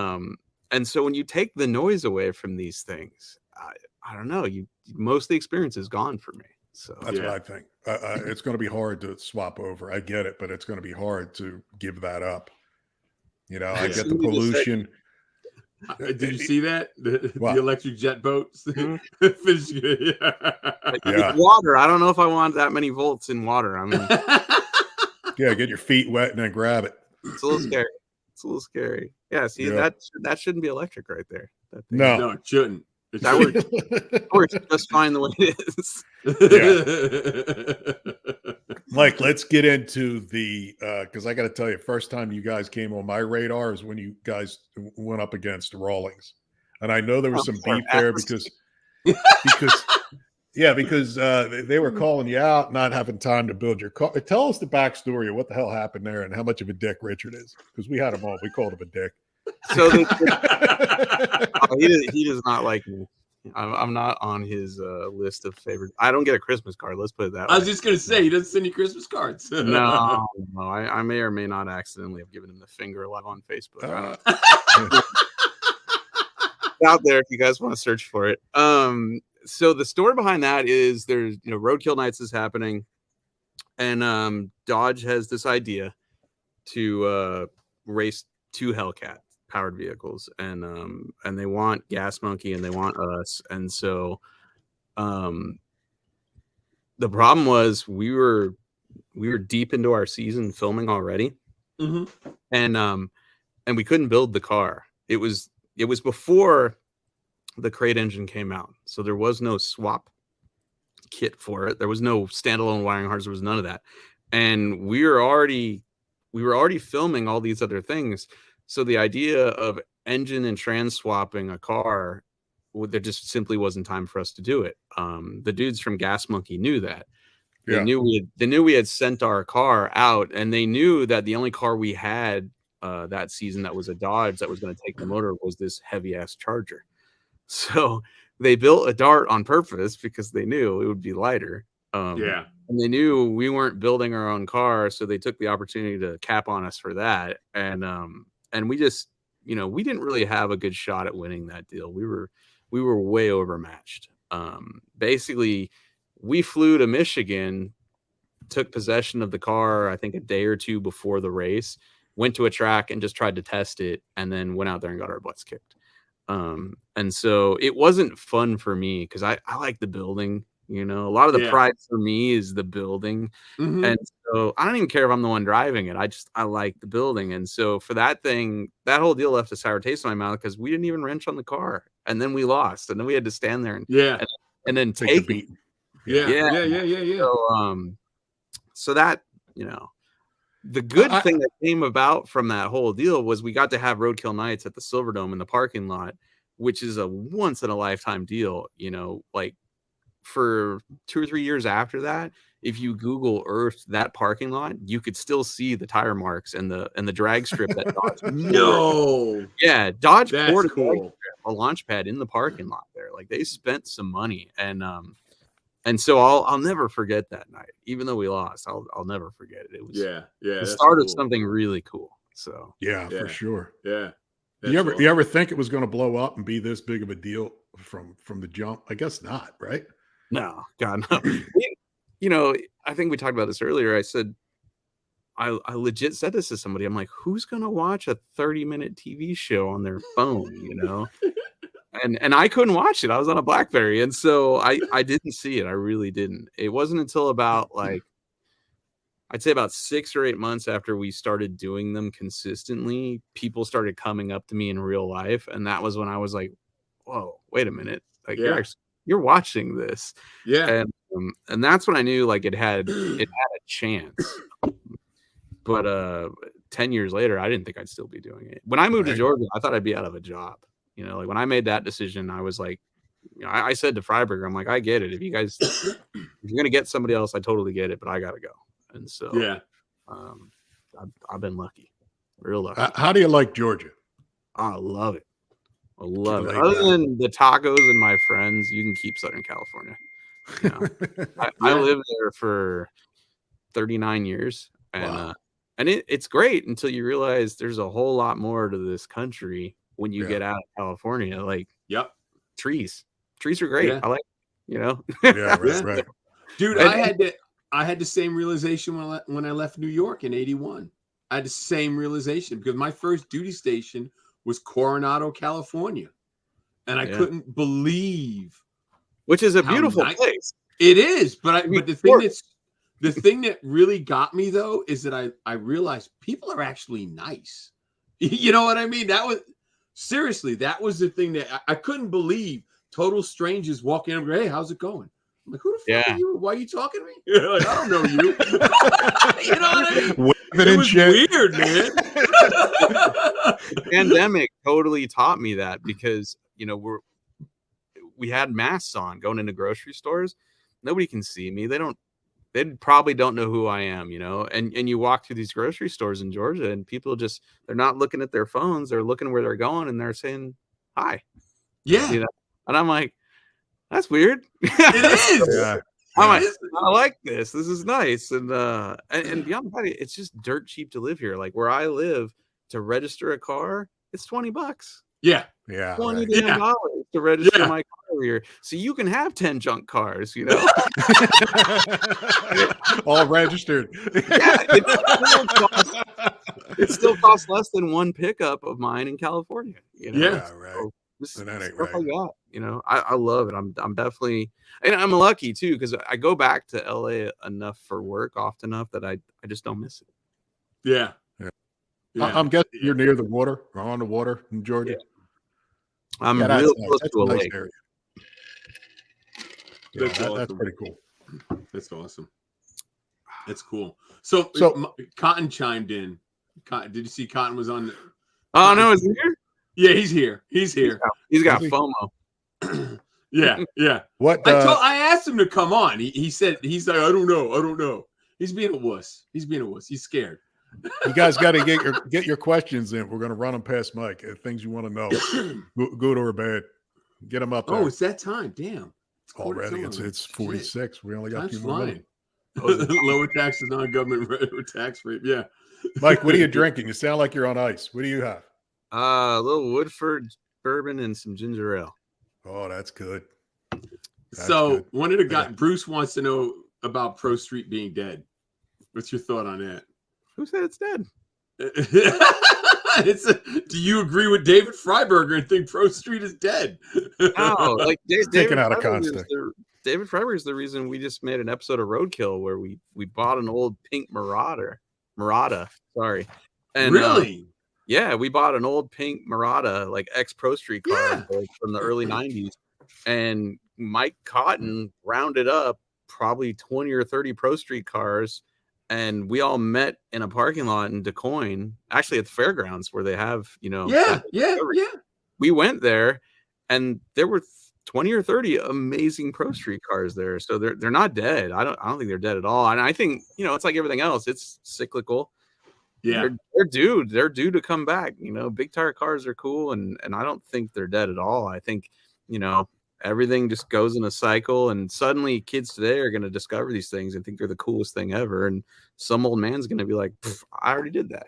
so when you take the noise away from these things, I don't know, most of the experience is gone for me. So that's what I think. It's going to be hard to swap over. I get it, but it's going to be hard to give that up. I get the pollution. Did you see that? The electric jet boats? Mm-hmm. Yeah. Water. I don't know if I want that many volts in water. I mean, yeah, get your feet wet and then grab it. It's a little scary. Yeah, see, that shouldn't be electric right there. No, it shouldn't. That works just fine the way it is. Yeah. Mike, let's get into the because I got to tell you, first time you guys came on my radar is when you guys went up against Rawlings, and I know there was some beef there because they were calling you out, not having time to build your car. Tell us the backstory of what the hell happened there and how much of a dick Richard is, because we had him on. We called him a dick. So he does not like me. I'm not on his list of favorites. I don't get a Christmas card. Let's put it that way. I was just gonna say he doesn't send you Christmas cards. No. I may or may not accidentally have given him the finger live on Facebook. It's out there if you guys want to search for it. So the story behind that is there's Roadkill Nights is happening, and Dodge has this idea to race 2 Hellcat powered vehicles, and they want Gas Monkey and they want us. And so the problem was we were deep into our season filming already. Mm-hmm. And we couldn't build the car. It was before the crate engine came out, so there was no swap kit for it. There was no standalone wiring harness. There was none of that, and we were already filming all these other things. So the idea of engine and trans swapping a car, there just simply wasn't time for us to do it. The dudes from Gas Monkey knew that. They knew we had sent our car out, and they knew that the only car we had that season that was a Dodge that was going to take the motor was this heavy ass Charger. So they built a Dart on purpose because they knew it would be lighter. And they knew we weren't building our own car, so they took the opportunity to cap on us for that. And we just, we didn't really have a good shot at winning that deal. We were way overmatched. Basically, we flew to Michigan, took possession of the car, I think a day or two before the race, went to a track and just tried to test it, and then went out there and got our butts kicked. And so it wasn't fun for me because I like the building. You know, a lot of the Yeah. pride for me is the building. Mhm. And so I don't even care if I'm the one driving it. I like the building. And so for that thing, that whole deal left a sour taste in my mouth because we didn't even wrench on the car. And then we lost. And then we had to stand there and then Take the take it. beating. Yeah. So that, you know, the good thing that came about from that whole deal was we got to have Roadkill nights at the Silverdome in the parking lot, which is a once in a lifetime deal. You know, like for 2 or 3 years after that, if you Google Earth that parking lot, you could still see the tire marks and the drag strip that Dodge. No. Yeah, Dodge That's poured cool. a launch pad in the parking lot there. Like they spent some money, and so I'll never forget that night. Even though we lost, I'll never forget it. It was the the start of something really cool. So Yeah, for sure. Yeah. You ever think it was going to blow up and be this big of a deal from the jump? I guess not, right? No, God, no. You know, I think we talked about this earlier. I said, I legit said this to somebody. I'm like, who's going to watch a 30-minute TV show on their phone, you know? And I couldn't watch it. I was on a BlackBerry. And so I didn't see it. I really didn't. It wasn't until about like, I'd say about 6 or 8 months after we started doing them consistently, people started coming up to me in real life. And that was when I was like, whoa, wait a minute. Like you're watching this. Yeah. And that's when I knew like it had a chance. But 10 years later, I didn't think I'd still be doing it. When I moved to Georgia, I thought I'd be out of a job. You know, like when I made that decision, I was like, you know, I said to Freiberger, I'm like, I get it. If you're gonna get somebody else, I totally get it, but I gotta go. And so I've been lucky. Real lucky. How do you like Georgia? I love it. I love it. Other than the tacos and my friends, you can keep Southern California. You know? I lived there for 39 years, and it's great until you realize there's a whole lot more to this country when you get out of California. Like, trees are great. I like, you know. Right. Dude, I had the same realization when I left New York in 81. I had the same realization because my first duty station was Coronado, California. And I couldn't believe, which is a beautiful place. It is, but the thing that really got me though is that I realized people are actually nice. You know what I mean? That was the thing that I couldn't believe. Total strangers walking over, hey, how's it going? I'm like, who the fuck are you? Why are you talking to me? Like, I don't know you. You know what I mean? It was weird, man. The pandemic totally taught me that because, you know, we had masks on going into grocery stores. Nobody can see me. They probably don't know who I am, you know, and you walk through these grocery stores in Georgia and people they're not looking at their phones. They're looking where they're going and they're saying, hi. Yeah. You know? And I'm like, that's weird. It is. I'm like, I like this. This is nice. And beyond that, it's just dirt cheap to live here. Like where I live, to register a car, it's $20. Yeah. $20 to register my car here. So you can have 10 junk cars, you know. All registered. It still costs less than one pickup of mine in California. You know? Yeah, right. So that ain't stuff right. like that, you know, I love it. I'm definitely, and I'm lucky too because I go back to LA enough for work often enough that I just don't miss it. Yeah. I'm guessing you're near the water or on the water in Georgia. I'm real close to a lake. Area. That's awesome. That's pretty cool. That's awesome. That's cool. So Cotton chimed in. Did you see Cotton was on? Oh no, is he here? Yeah, he's here. He's here. He's got FOMO. Yeah. What? I asked him to come on. He said he's like, I don't know. He's being a wuss. He's scared. You guys got to get your questions in. We're going to run them past Mike. Things you want to know, good or bad. Get them up there. Oh, it's that time. Damn. Already, it's 46. Shit. We only got a few more minutes. Lower taxes, non-government tax rate. Yeah. Mike, what are you drinking? You sound like you're on ice. What do you have? A little Woodford bourbon and some ginger ale. Oh, that's good. One of the guys, Bruce wants to know about Pro Street being dead. What's your thought on that? Who said it's dead? Do you agree with David Freiberger and think Pro Street is dead? No, like taken out of context. David Freiberg is the reason we just made an episode of Roadkill where we bought an old pink Murata. Sorry. And, really? Yeah, we bought an old pink Murata, like ex-Pro Street car from the early 90s. And Mike Cotton rounded up probably 20 or 30 Pro Street cars. And we all met in a parking lot in DeCoin, actually at the fairgrounds where they have, Yeah. We went there and there were 20 or 30 amazing Pro Street cars there. So they're not dead. I don't think they're dead at all. And I think, it's like everything else. It's cyclical. Yeah. They're due to come back. Big tire cars are cool. And I don't think they're dead at all. I think, everything just goes in a cycle, and suddenly kids today are going to discover these things and think they're the coolest thing ever. And some old man's going to be like, I already did that,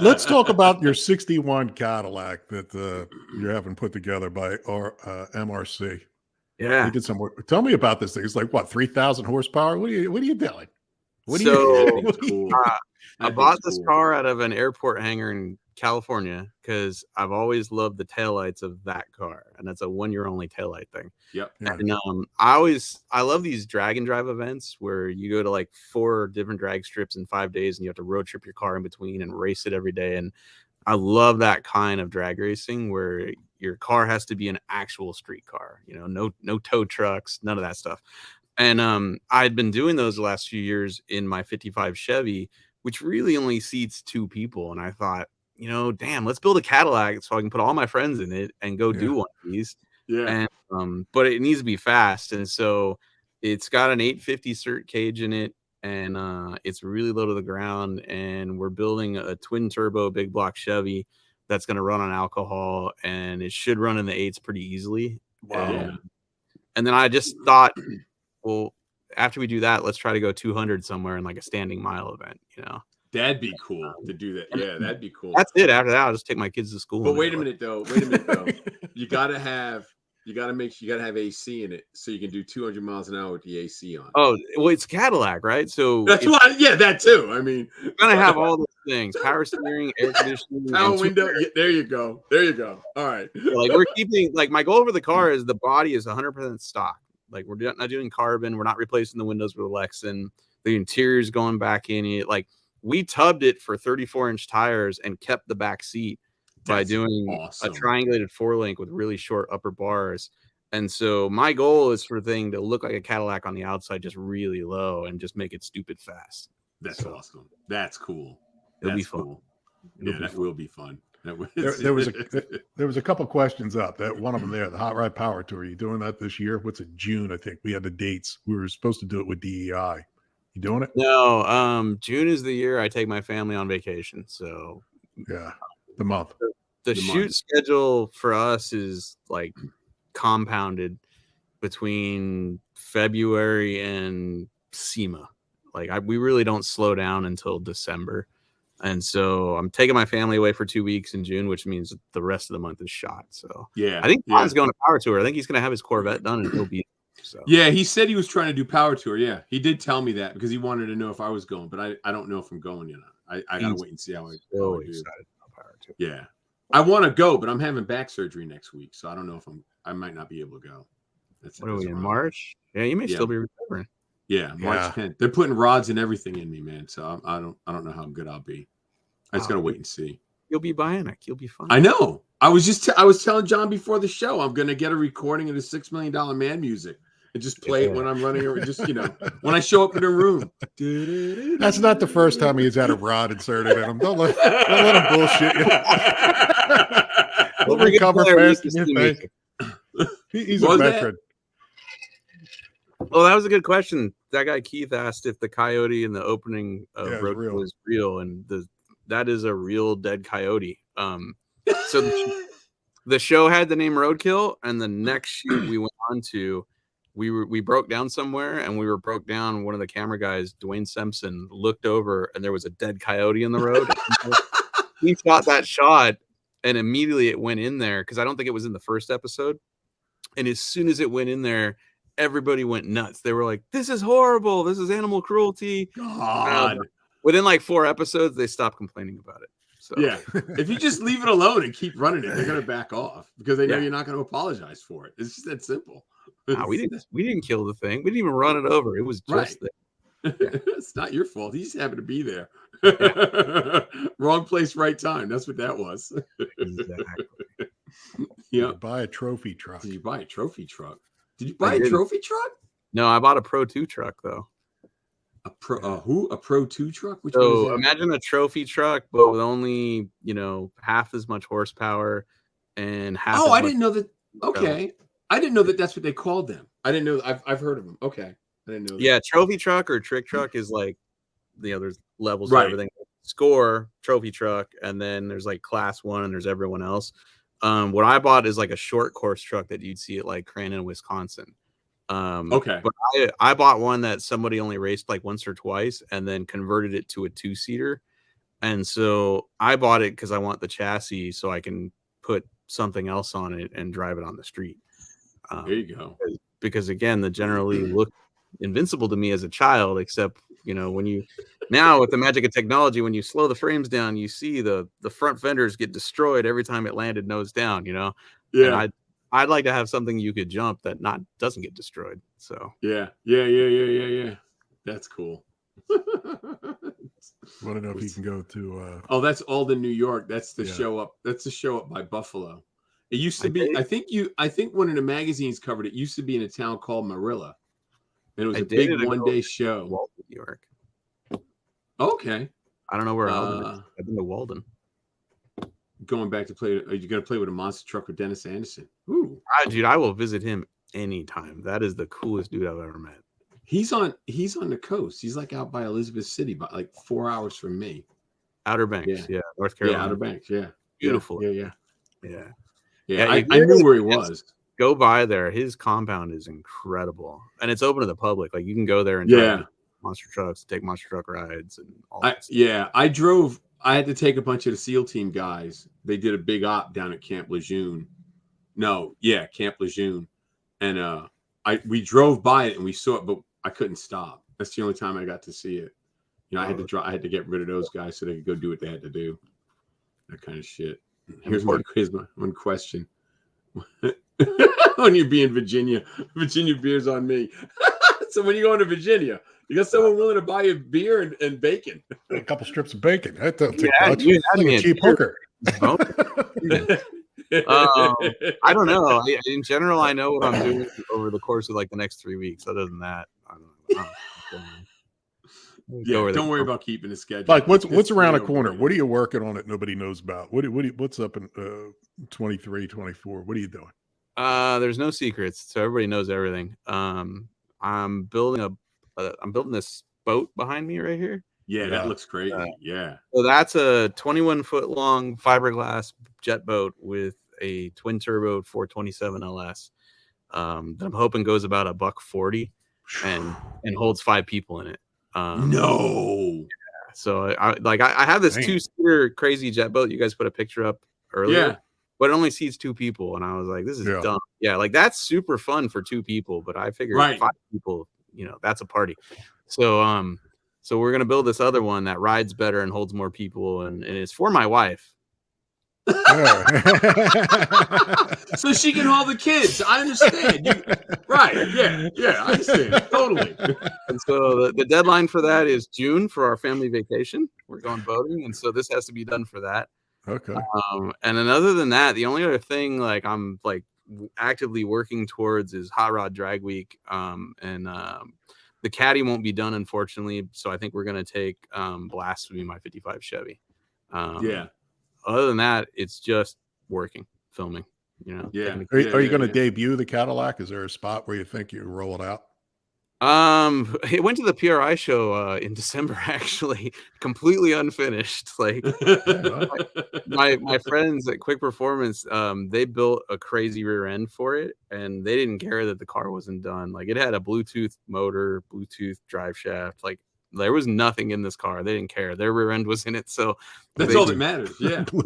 Let's talk about your 61 Cadillac that you're having put together by MRC. Yeah. You did some work. Tell me about this thing. It's like, what, 3,000 horsepower? What are you doing? I bought this car out of an airport hangar in California because I've always loved the taillights of that car, and that's a 1 year only taillight thing. Yep. And I love these drag and drive events where you go to like 4 different drag strips in 5 days and you have to road trip your car in between and race it every day. And I love that kind of drag racing where your car has to be an actual street car, no tow trucks, none of that stuff. And I'd been doing those the last few years in my 55 Chevy, which really only seats 2 people. And I thought, damn, let's build a Cadillac so I can put all my friends in it and go do one of these. Yeah. And but it needs to be fast. And so it's got an 850 cert cage in it, and it's really low to the ground. And we're building a twin turbo big block Chevy that's going to run on alcohol, and it should run in the 8s pretty easily. Wow. And then I just thought, well, after we do that, let's try to go 200 somewhere in like a standing mile event, That'd be cool to do that. Yeah, that'd be cool. That's it. After that, I'll just take my kids to school. But wait a minute though. You gotta have AC in it so you can do 200 miles an hour with the AC on. Oh, well, it's Cadillac, right? So that's why. Yeah, that too. I mean, you're gonna have all those things: power steering, air conditioning, power window. Yeah, there you go. All right. Like we're keeping, like my goal for the car is the body is 100% stock. Like we're not doing carbon. We're not replacing the windows with a Lexan. The interior's going back in it. Like we tubbed it for 34-inch tires and kept the back seat by doing a triangulated 4-link with really short upper bars. And so my goal is for the thing to look like a Cadillac on the outside, just really low, and just make it stupid fast. That's awesome. That's cool. It'll be fun. Cool. Yeah, that will be fun. There was a couple questions up. That one of them there, the Hot Rod Power Tour. Are you doing that this year? What's it? June, I think. We had the dates. We were supposed to do it with DEI. You doing it? No. June is the year I take my family on vacation. So yeah, the month. The shoot schedule for us is like compounded between February and SEMA. Like we really don't slow down until December. And so I'm taking my family away for 2 weeks in June, which means the rest of the month is shot. So yeah, I think John's going to Power Tour. I think he's going to have his Corvette done and he'll be. So yeah, he said he was trying to do Power Tour. Yeah, he did tell me that because he wanted to know if I was going, but I don't know if I'm going yet. I gotta wait and see how I so do. Excited about Power Tour. Yeah, I want to go, but I'm having back surgery next week, so I don't know if I might not be able to go. What are we in March? Yeah, you may still be recovering. Yeah, March 10th. They're putting rods and everything in me, man. So I don't know how good I'll be. I just gotta wait and see. You'll be bionic. You'll be fine. I know. I was telling John before the show, I'm gonna get a recording of the $6 Million Man music and just play it when I'm running, or just when I show up in a room. That's not the first time he's had a rod inserted in him. Don't let him bullshit you. We'll recover faster than you think. He's a veteran. Well, that was a good question. That guy Keith asked if the coyote in the opening of Roadkill was real, and that is a real dead coyote. So the show had the name Roadkill, and the next shoot we went on to, we broke down somewhere, and we were broke down. One of the camera guys, Dwayne Simpson, looked over, and there was a dead coyote in the road. He shot that shot, and immediately it went in there because I don't think it was in the first episode. And as soon as it went in there, everybody went nuts. They were like, "This is horrible. This is animal cruelty." God. Within like 4 episodes, they stopped complaining about it. So yeah, if you just leave it alone and keep running it, they're gonna back off because they know you're not going to apologize for it. It's just that simple. Nah, we didn't kill the thing. We didn't even run it over. It was just Right. there. It's not your fault. He just happened to be there. Yeah. Wrong place, right time. That's what that was. Exactly. Yeah. Buy a trophy truck. Did you buy a trophy truck? Did you buy a trophy truck? No, I bought a Pro 2 truck though. A Pro 2 truck? Which one is So that? imagine a trophy truck, but with only half as much horsepower and half. Oh, as I much didn't know that. Okay, I didn't know that. That's what they called them. I didn't know. I've heard of them. Okay, I didn't know. Yeah, trophy truck or trick truck is like there's levels Right. to everything. Score, trophy truck, and then there's like class 1 and there's everyone else. What I bought is like a short course truck that you'd see at like Crandon, Wisconsin. Okay. But I bought one that somebody only raced like once or twice and then converted it to a 2-seater. And so I bought it because I want the chassis so I can put something else on it and drive it on the street. There you go. Because again, the generally look invincible to me as a child, except when you now with the magic of technology, when you slow the frames down, you see the front fenders get destroyed every time it landed nose down. Yeah. And I'd like to have something you could jump that doesn't get destroyed. So Yeah. That's cool. I don't know if you can go to. Oh, that's Alden, New York. That's the show up. That's the show up by Buffalo. It used to be. I think one of the magazines covered it. Used to be in a town called Marilla, and it was a big one-day show. Walden, New York. Okay. I don't know where Alden is. I've been to Walden. Going back to play. Are you going to play with a monster truck with Dennis Anderson? Ooh, dude, I will visit him anytime. That is the coolest dude I've ever met. He's on the coast. He's like out by Elizabeth City, but like 4 hours from me. Outer Banks, yeah, North Carolina. Yeah, Outer Banks, yeah. Beautiful. Yeah. I knew where he was. Go by there. His compound is incredible, and it's open to the public. Like you can go there and drive monster trucks, take monster truck rides, and all. I drove. I had to take a bunch of the SEAL team guys. They did a big op down at Camp Lejeune. Camp Lejeune, and we drove by it and we saw it, but I couldn't stop. That's the only time I got to see it. I had to drive. I had to get rid of those guys so they could go do what they had to do. That kind of shit. Here's my one question. When you be in Virginia beer's on me. So when you go to Virginia, you got someone willing to buy you beer and bacon. A couple strips of bacon. That's a cheap hooker. I don't know. In general, I know what I'm doing over the course of like the next 3 weeks. Other than that, I don't know. Don't worry about keeping the schedule. Like what's around the corner? What are you working on that nobody knows about? What's up in 23, 24? What are you doing? There's no secrets, so everybody knows everything. I'm building this boat behind me right here. Yeah, that looks crazy. So that's a 21-foot long fiberglass jet boat with a twin turbo 427 LS that I'm hoping goes about $140 and holds 5 people in it. No. So I have this 2-seater crazy jet boat. You guys put a picture up earlier, but it only seats 2 people, and I was like, this is dumb. Yeah, like that's super fun for 2 people, but I figured 5 people, that's a party. So so we're gonna build this other one that rides better and holds more people, and it's for my wife. So she can hold the kids. I understand. I understand totally. And so the deadline for that is June for our family vacation. We're going boating, and so this has to be done for that. Okay. And then other than that, the only other thing like I'm like actively working towards is Hot Rod Drag Week. The caddy won't be done, unfortunately. So I think we're gonna take Blasphemy, my 55 Chevy. Other than that, it's just working, filming. Are you going to debut the Cadillac? Is there a spot where you think you roll it out? It went to the PRI show in December, actually, completely unfinished. Like my friends at Quick Performance, they built a crazy rear end for it, and they didn't care that the car wasn't done. Like it had a Bluetooth motor, Bluetooth drive shaft, like. There was nothing in this car. They didn't care. Their rear end was in it, so that's all that matters. Yeah, they took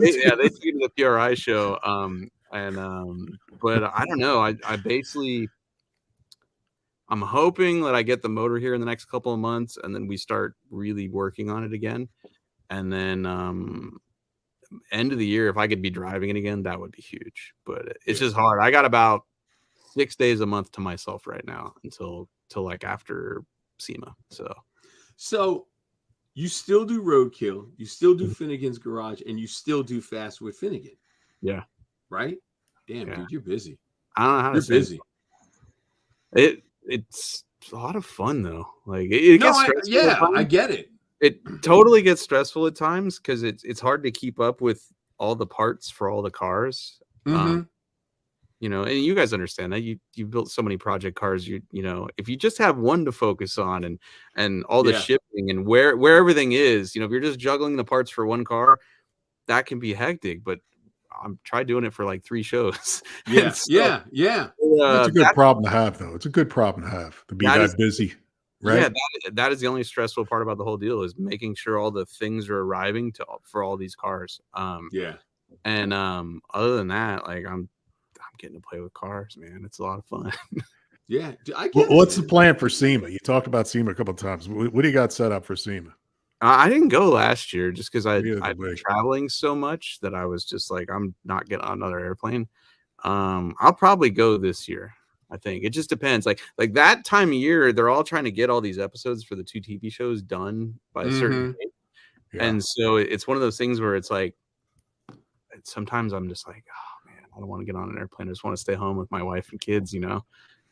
it to the PRI show. But I don't know. I basically, I'm hoping that I get the motor here in the next couple of months, and then we start really working on it again. And then end of the year, if I could be driving it again, that would be huge. But it's just hard. I got about 6 days a month to myself right now until like after SEMA. So you still do Roadkill, you still do Finnegan's Garage, and you still do Fast with Finnegan. Yeah. Right? Damn, Yeah. dude, you're busy. I don't know how You're to say busy. It's a lot of fun though. Like it gets stressful. At times. I get it. It totally gets stressful at times because it's hard to keep up with all the parts for all the cars. You know, and you guys understand that you built so many project cars. You know, if you just have one to focus on and all the shipping and where everything is, you know, if you're just juggling the parts for one car, that can be hectic. But I'm tried doing it for like 3 shows. Yeah, so, It's a good problem to have, though. It's a good problem to have to be that busy, right? Yeah, that is the only stressful part about the whole deal is making sure all the things are arriving for all these cars. And other than that, like I'm getting to play with cars, man. It's a lot of fun. Yeah, what's the plan for SEMA? You talked about SEMA a couple of times. What do you got set up for SEMA? I didn't go last year just because I've been traveling so much that I was just like, I'm not getting on another airplane. I'll probably go this year. I think it just depends. Like that time of year, they're all trying to get all these episodes for the 2 TV shows done by a certain date. And so it's one of those things where it's like, sometimes I'm just like, oh man, I don't want to get on an airplane. I just want to stay home with my wife and kids, you know?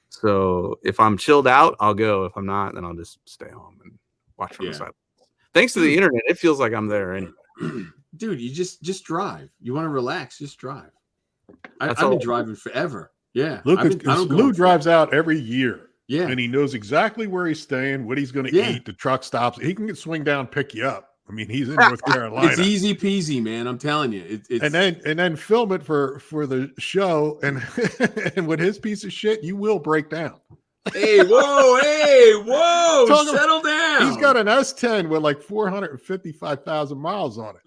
So if I'm chilled out, I'll go. If I'm not, then I'll just stay home and watch from the side. Thanks to the internet, it feels like I'm there anyway. Dude, you just drive. You want to relax, just drive. I've been driving forever. Yeah. Lou drives out every year. Yeah. And he knows exactly where he's staying, what he's going to eat. The truck stops. He can swing down, pick you up. I mean, he's in North Carolina. It's easy peasy, man. I'm telling you. It's and then film it for the show. And and with his piece of shit, you will break down. Hey, whoa, settle down. He's got an S10 with like 455,000 miles on it.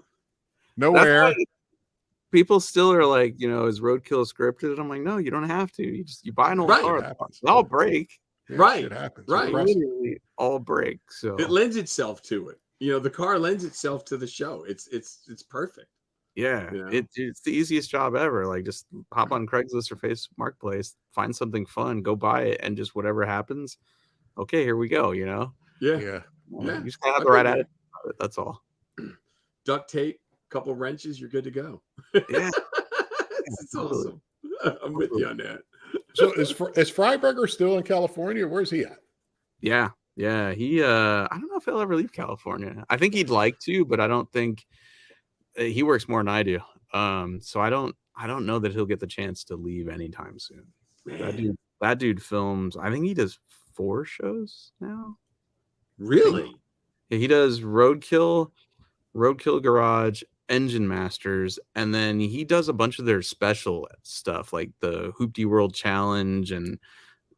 Nowhere. People still are like, you know, is Roadkill scripted? I'm like, no, you don't have to. You buy an old car. They'll break. It happens. Right. Literally all break. So it lends itself to it. You know, the car lends itself to the show. It's perfect. Yeah, you know? It's the easiest job ever. Like, just hop on Craigslist or Facebook Marketplace, find something fun, go buy it, and just whatever happens, okay, here we go. You know? Yeah. You just gotta have the right attitude. That's all. Duct tape, couple wrenches, you're good to go. Yeah, it's awesome. I'm with you on that. So is Freiberger still in California? Where's he at? Yeah. He I don't know if he'll ever leave California. I think he'd like to, but I don't think. He works more than I do, so I don't know that he'll get the chance to leave anytime soon. That dude films. I think he does 4 shows now. Really? Yeah, he does Roadkill Garage, Engine Masters, and then he does a bunch of their special stuff like the Hoopty World Challenge and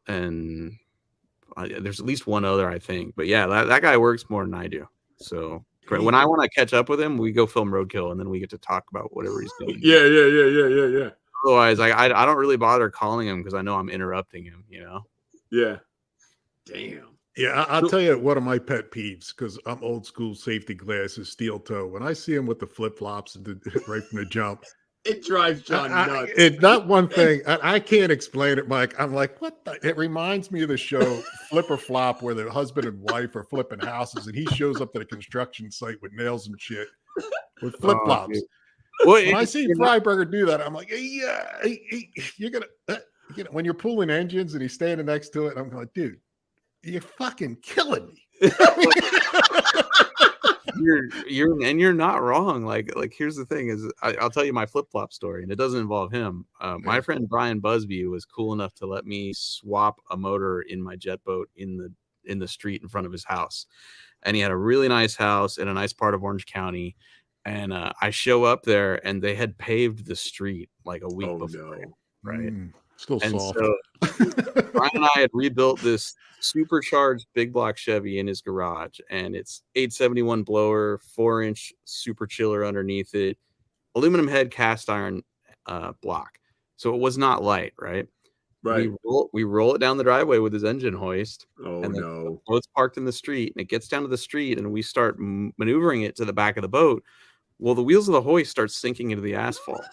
there's at least one other I think. But yeah, that guy works more than I do. So. When I want to catch up with him, we go film Roadkill, and then we get to talk about whatever he's doing. Yeah. Otherwise, I don't really bother calling him because I know I'm interrupting him. You know. Yeah. Damn. Yeah, I'll tell you one of my pet peeves because I'm old school safety glasses, steel toe. When I see him with the flip flops right from the jump, it drives John nuts. It's not one thing. I can't explain it, Mike. I'm like, what? It reminds me of the show Flip or Flop, where the husband and wife are flipping houses, and he shows up to the construction site with nails and shit with flip flops. When I see Freiberger do that, I'm like, yeah, you're gonna, when you're pulling engines and he's standing next to it, I'm going, dude, you're fucking killing me. You're not wrong. Like here's the thing is I'll tell you my flip-flop story, and it doesn't involve him. My friend Brian Busby was cool enough to let me swap a motor in my jet boat in the street in front of his house, and he had a really nice house in a nice part of Orange County, and I show up there and they had paved the street like a week before. Right. Still soft. So Brian and I had rebuilt this supercharged big block Chevy in his garage, and it's 871 blower, 4-inch super chiller underneath it, aluminum head cast iron block. So it was not light, right? Right. We roll it down the driveway with his engine hoist. Oh, and no. The boat's parked in the street, and it gets down to the street, and we start maneuvering it to the back of the boat. Well, the wheels of the hoist start sinking into the asphalt.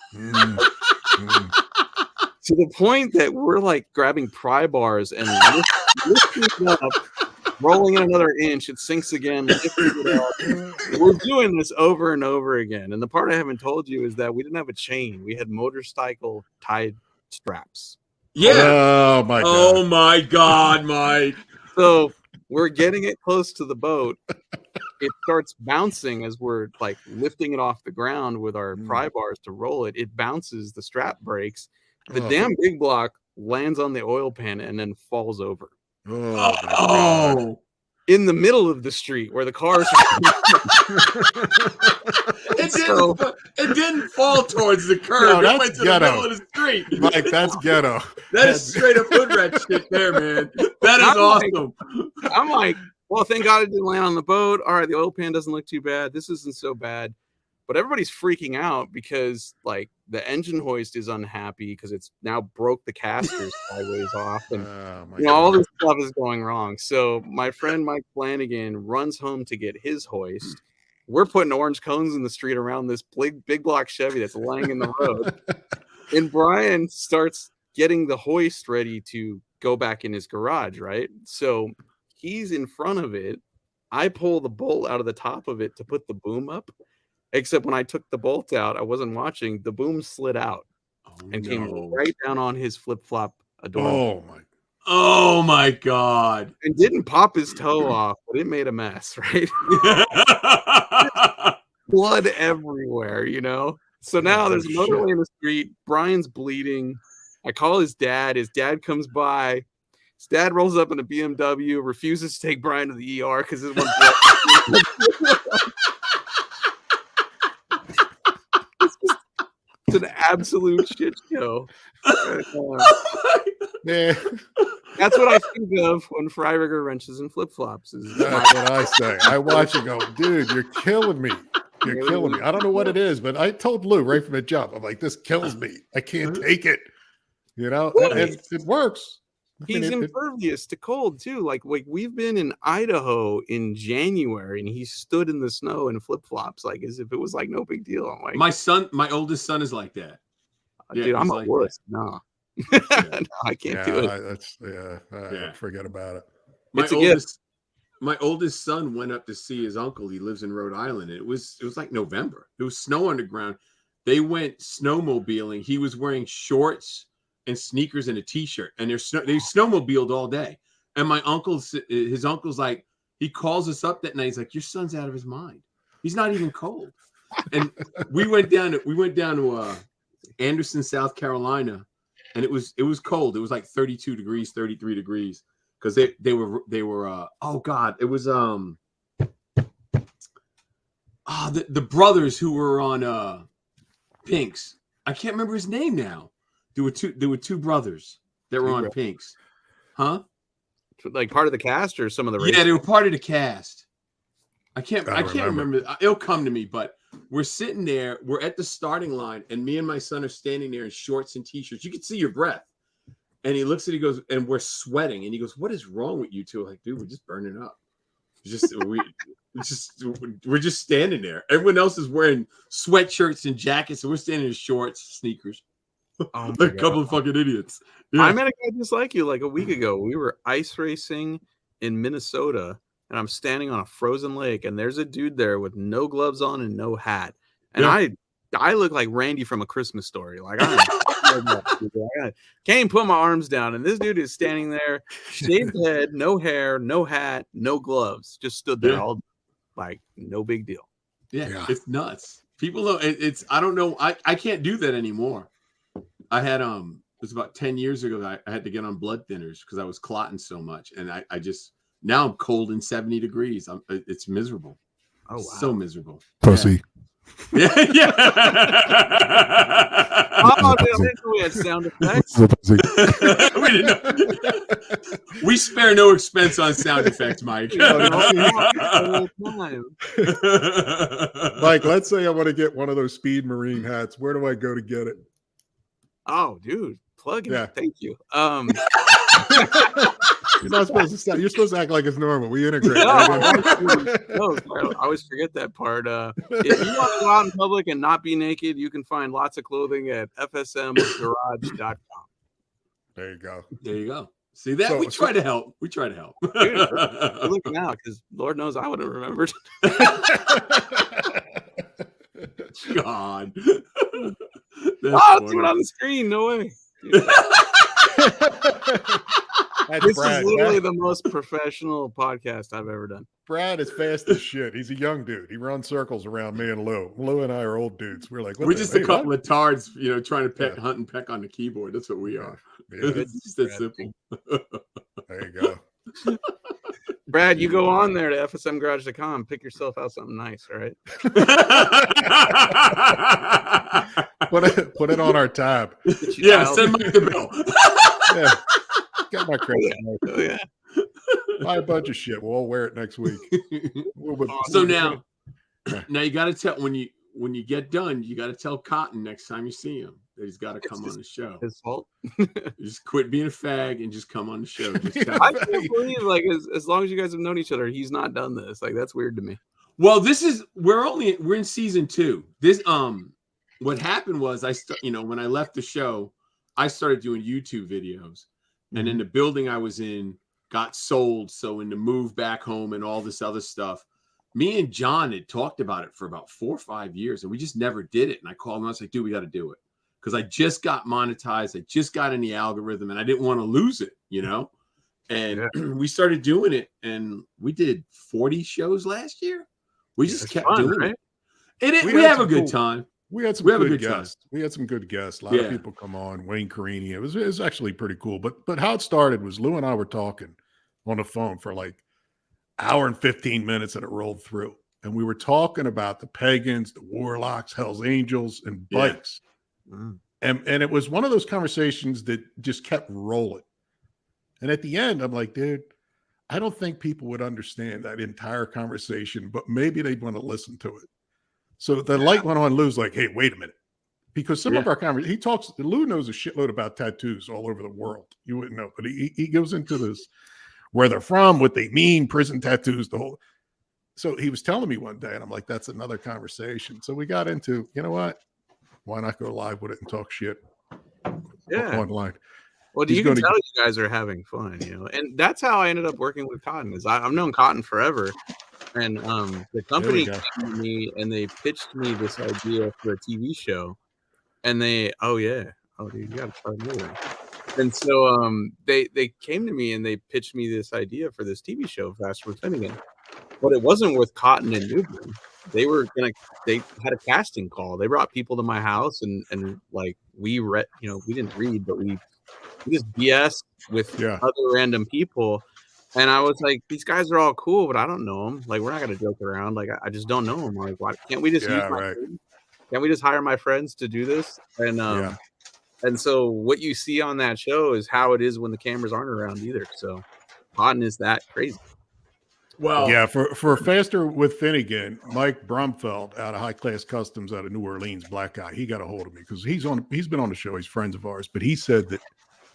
to the point that we're like grabbing pry bars and lifting it up, rolling it another inch. It sinks again, lifting it up. We're doing this over and over again. And the part I haven't told you is that we didn't have a chain. We had motorcycle tied straps. Yeah. Oh my god. Oh my god, Mike. So we're getting it close to the boat. It starts bouncing as we're like lifting it off the ground with our pry bars to roll it. It bounces, the strap breaks. The damn big block lands on the oil pan and then falls over. Oh my god. In the middle of the street where the cars It didn't fall towards the curb. No, it went to the middle of the street. Mike, that's ghetto. That is straight up hood rat shit there, man. That is awesome. I'm like, well, thank God it didn't land on the boat. All right, the oil pan doesn't look too bad. This isn't so bad. But everybody's freaking out because like the engine hoist is unhappy because it's now broke the casters sideways off, and all this stuff is going wrong. So my friend Mike Flanagan runs home to get his hoist. We're putting orange cones in the street around this big block Chevy that's laying in the road, and Brian starts getting the hoist ready to go back in his garage. Right, so he's in front of it. I pull the bolt out of the top of it to put the boom up. Except when I took the bolt out, I wasn't watching. The boom slid out and came right down on his flip-flop adorable. Oh my god! And didn't pop his toe off, but it made a mess, right? Blood everywhere, you know. So now there's a motorway in the street. Brian's bleeding. I call his dad. His dad comes by. His dad rolls up in a BMW, refuses to take Brian to the ER because his one. It's an absolute shit show. Yeah. That's what I think of when fry rigger wrenches and flip flops. That's what I say. I watch and go, dude, you're killing me. You're killing me. I don't know what it is, but I told Lou right from the jump, I'm like, this kills me. I can't take it. You know, and it works. He's impervious to cold too. Like we've been in Idaho in January, and he stood in the snow in flip flops, like as if it was like no big deal. I'm like, my oldest son is like that. Dude, I'm a wuss. No, I can't do it. Forget about it. My oldest son went up to see his uncle. He lives in Rhode Island. It was like November. There was snow on the ground. They went snowmobiling. He was wearing shorts and sneakers and a t-shirt, and they snowmobiled all day. And his uncle's like, he calls us up that night. He's like, your son's out of his mind. He's not even cold. And we went down to Anderson, South Carolina, and it was cold. It was like 32 degrees, 33 degrees, because they were oh god, it was the brothers who were on Pinks. I can't remember his name now. There were two brothers that were on Pinks. Huh? Like part of the cast or some of the races? Yeah, they were part of the cast. I can't remember. It'll come to me, but we're sitting there, we're at the starting line, and me and my son are standing there in shorts and t-shirts. You can see your breath. And he looks at it, he goes, and we're sweating. And he goes, what is wrong with you two? I'm like, dude, we're just burning up. We're just standing there. Everyone else is wearing sweatshirts and jackets, and we're standing in shorts, sneakers. Like a couple of fucking idiots. Yeah. I met a guy just like you like a week ago. We were ice racing in Minnesota, and I'm standing on a frozen lake, and there's a dude there with no gloves on and no hat. And I look like Randy from A Christmas Story. Like I can't even put my arms down, and this dude is standing there, shaved head, no hair, no hat, no gloves, just stood there all like no big deal. Yeah. It's nuts. People know it's I don't know. I can't do that anymore. I had it was about 10 years ago that I had to get on blood thinners because I was clotting so much, and I just now I'm cold in 70 degrees. It's miserable. Oh wow, so miserable. Pussy. Yeah. Oh, we had sound effects. We didn't know. We spare no expense on sound effects, Mike. Mike, let's say I want to get one of those Speed Marine hats. Where do I go to get it? Oh, dude, plug it. Yeah. Thank you. You're not supposed to stop. You're supposed to act like it's normal. We integrate. No, I always forget that part. If you want to go out in public and not be naked, you can find lots of clothing at fsmgarage.com. There you go. There you go. See that? We try to help. We try to help. Dude, I'm looking now because Lord knows I would have remembered. God. It's on the screen. No way. This Brad. is literally the most professional podcast I've ever done. Brad is fast as shit. He's a young dude. He runs circles around me and Lou. Lou and I are old dudes. We're like, we're just a couple of tards, trying to peck, hunt and peck on the keyboard. That's what we are. Yeah. It's just that simple. There you go. Brad, you go on there to fsmgarage.com. Pick yourself out something nice, all right? Put it on our tab. Yeah, send Mike the bill. Yeah. Get my credit. Oh, yeah. Buy a bunch of shit. We'll all wear it next week. So now you got to tell when you get done, you got to tell Cotton next time you see him that he's got to come on the show. His fault. Just quit being a fag and just come on the show. Just I can't believe, like, as long as you guys have known each other, he's not done this. Like, that's weird to me. Well, we're in season 2. This what happened was when I left the show, I started doing YouTube videos, and then the building I was in got sold. So in the move back home and all this other stuff, me and John had talked about it for about 4 or 5 years, and we just never did it. And I called him. I was like, dude, we got to do it. Because I just got monetized. I just got in the algorithm, and I didn't want to lose it, And we started doing it, and we did 40 shows last year. We just kept doing it. And we have a good time. We had some good guests. We had some good guests. A lot of people come on. Wayne Carini. It was actually pretty cool. But how it started was Lou and I were talking on the phone for like hour and 15 minutes, and it rolled through. And we were talking about the pagans, the warlocks, Hell's Angels, and bikes. And it was one of those conversations that just kept rolling. And at the end, I'm like, dude, I don't think people would understand that entire conversation, but maybe they'd want to listen to it. So the light went on. Lou's like, hey, wait a minute. Because some of our conversations, Lou knows a shitload about tattoos all over the world. You wouldn't know, but he goes into this, where they're from, what they mean, prison tattoos, the whole. So he was telling me one day, and I'm like, that's another conversation. So we got into, you know what? Why not go live with it and talk shit online? Well, you can tell you guys are having fun, and that's how I ended up working with Cotton. Is I've known Cotton forever, and the company came to me and they pitched me this idea for a TV show, and dude, you got to start moving. And so they came to me and they pitched me this idea for this TV show, Faster with Finnegan, but it wasn't with Cotton and Newbern. They had a casting call. They brought people to my house and like we read, we didn't read, but we just BS with other random people. And I was like, these guys are all cool, but I don't know them. Like, we're not going to joke around. Like, I just don't know them. Like, why can't we just use my friends? Can't we just hire my friends to do this? And so what you see on that show is how it is when the cameras aren't around either. So Cotton is that crazy. Well, yeah, for Faster with Finnegan, Mike Brumfeld out of High Class Customs out of New Orleans, black guy, he got a hold of me because he's been on the show. He's friends of ours, but he said that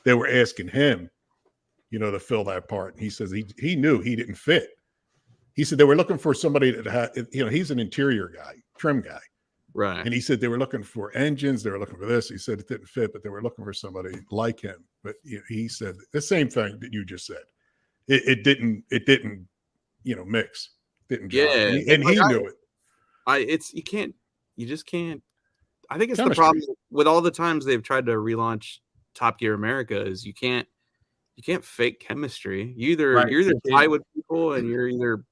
they were asking him, to fill that part. And he says he knew he didn't fit. He said they were looking for somebody that had, he's an interior guy, trim guy. Right. And he said they were looking for engines. They were looking for this. He said it didn't fit, but they were looking for somebody like him. But he said the same thing that you just said. It didn't mix. Didn't jive. And he knew it. You just can't. I think it's the problem with all the times they've tried to relaunch Top Gear America is you can't fake chemistry. You're either tie with people and you're either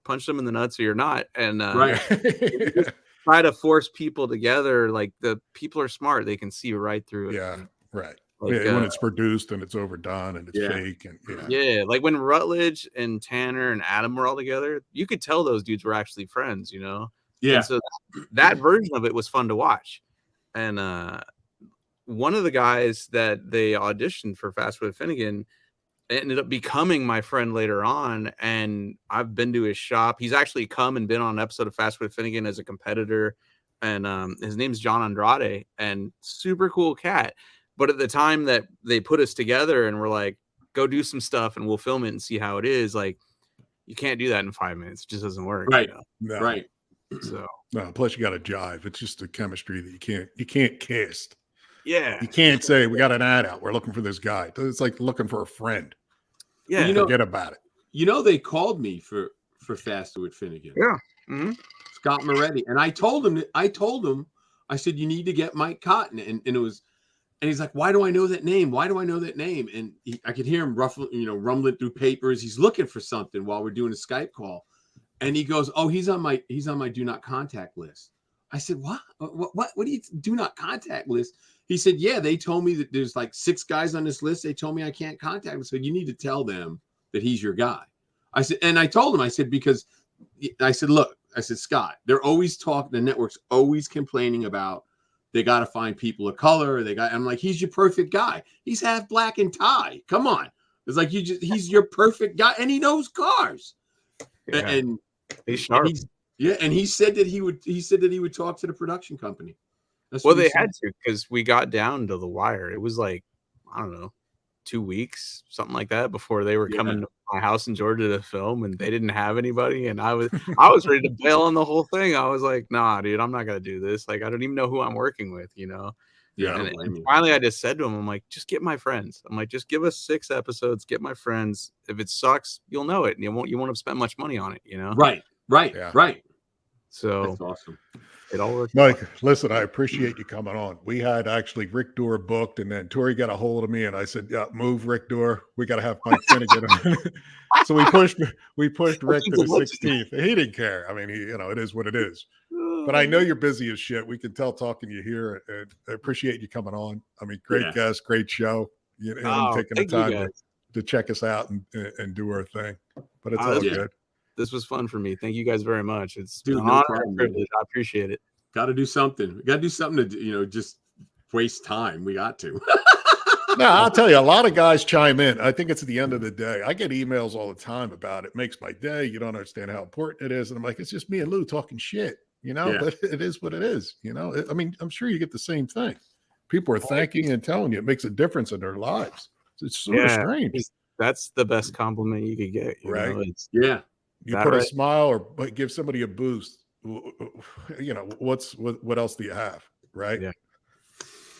punch them in the nuts or you're not. And you just try to force people together. Like, the people are smart; they can see right through it. Yeah, right. Like, when it's produced and it's overdone and it's fake and like when Rutledge and Tanner and Adam were all together, you could tell those dudes were actually friends, Yeah. And so that version of it was fun to watch. And one of the guys that they auditioned for Fast with Finnegan ended up becoming my friend later on, and I've been to his shop. He's actually come and been on an episode of Fast with Finnegan as a competitor, and his name's John Andrade, and super cool cat. But at the time that they put us together and were like, go do some stuff and we'll film it and see how it is, like, you can't do that in 5 minutes. It just doesn't work. Right. No. Right. So no, plus you got to jive. It's just a chemistry that you can't cast. Yeah. You can't say we got an ad out. We're looking for this guy. It's like looking for a friend. Yeah. You know, Forget about it. You know, they called me for Faster with Finnegan. Yeah. Mm-hmm. Scott Moretti. And I told him, I said, you need to get Mike Cotton. And he's like, why do I know that name? Why do I know that name? And I could hear him rumbling through papers. He's looking for something while we're doing a Skype call. And he goes, oh, he's on my do not contact list. I said, what do you do not contact list? He said, yeah, they told me that there's like 6 guys on this list. They told me I can't contact them. So you need to tell them that he's your guy. I said, and I told him, I said, look, I said, Scott, they're always talking, the network's always complaining about they got to find people of color. I'm like, he's your perfect guy. He's half black and Thai. Come on. It's like, he's your perfect guy. And he knows cars. Yeah. And he's sharp. And he said that he would talk to the production company. Well, they had to, because we got down to the wire. It was like, I don't know, 2 weeks, something like that, before they were coming to my house in Georgia to film, and they didn't have anybody. And I was ready to bail on the whole thing. I was like, nah, dude, I'm not gonna do this. Like, I don't even know who I'm working with, you know. Yeah. And finally, I just said to him, I'm like, just get my friends. I'm like, just give us 6 episodes, get my friends. If it sucks, you'll know it, and you won't have spent much money on it, you know. Right. So that's awesome. It all worked. Mike, listen, I appreciate you coming on. We had actually Rick Dorr booked, and then Tori got a hold of me, and I said, yeah, move Rick Dorr. We got to have Mike Finnegan. So we pushed Rick to the 16th. He didn't care. I mean, it is what it is. But I know you're busy as shit. We can tell talking to you here, and I appreciate you coming on. I mean, great guest, great show. Taking the time to check us out and do our thing. But it's all good. This was fun for me. Thank you guys very much. It's an honor and privilege. I appreciate it. Got to do something. We got to do something to, just waste time. We got to. No, I'll tell you, a lot of guys chime in. I think it's at the end of the day. I get emails all the time about it. Makes my day. You don't understand how important it is. And I'm like, it's just me and Lou talking shit, but it is what it is. I mean, I'm sure you get the same thing. People are thanking and telling you it makes a difference in their lives. It's sort of strange. That's the best compliment you could get. Right. You put a smile or give somebody a boost. What else do you have? Right. Yeah.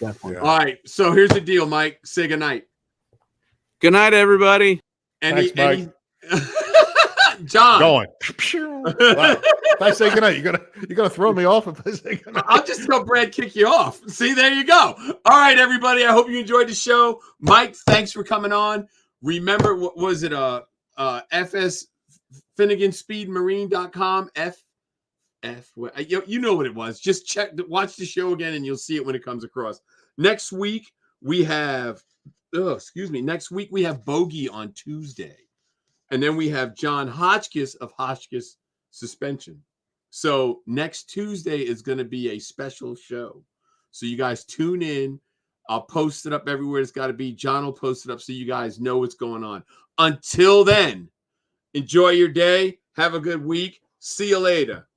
Definitely. All right. So here's the deal, Mike. Say goodnight. Good night, everybody. Thanks, Mike. John. Going. If I say goodnight, you're gonna throw me off if I say goodnight. I'll just tell Brad kick you off. See, there you go. All right, everybody. I hope you enjoyed the show. Mike, thanks for coming on. Remember, what was it? FS FinneganSpeedMarine.com. You know what it was. Just watch the show again, and you'll see it when it comes across. Next week we have, next week we have Bogey on Tuesday, and then we have John Hotchkiss of Hotchkiss Suspension. So next Tuesday is going to be a special show. So you guys tune in. I'll post it up everywhere it's got to be. John will post it up so you guys know what's going on. Until then, enjoy your day. Have a good week. See you later.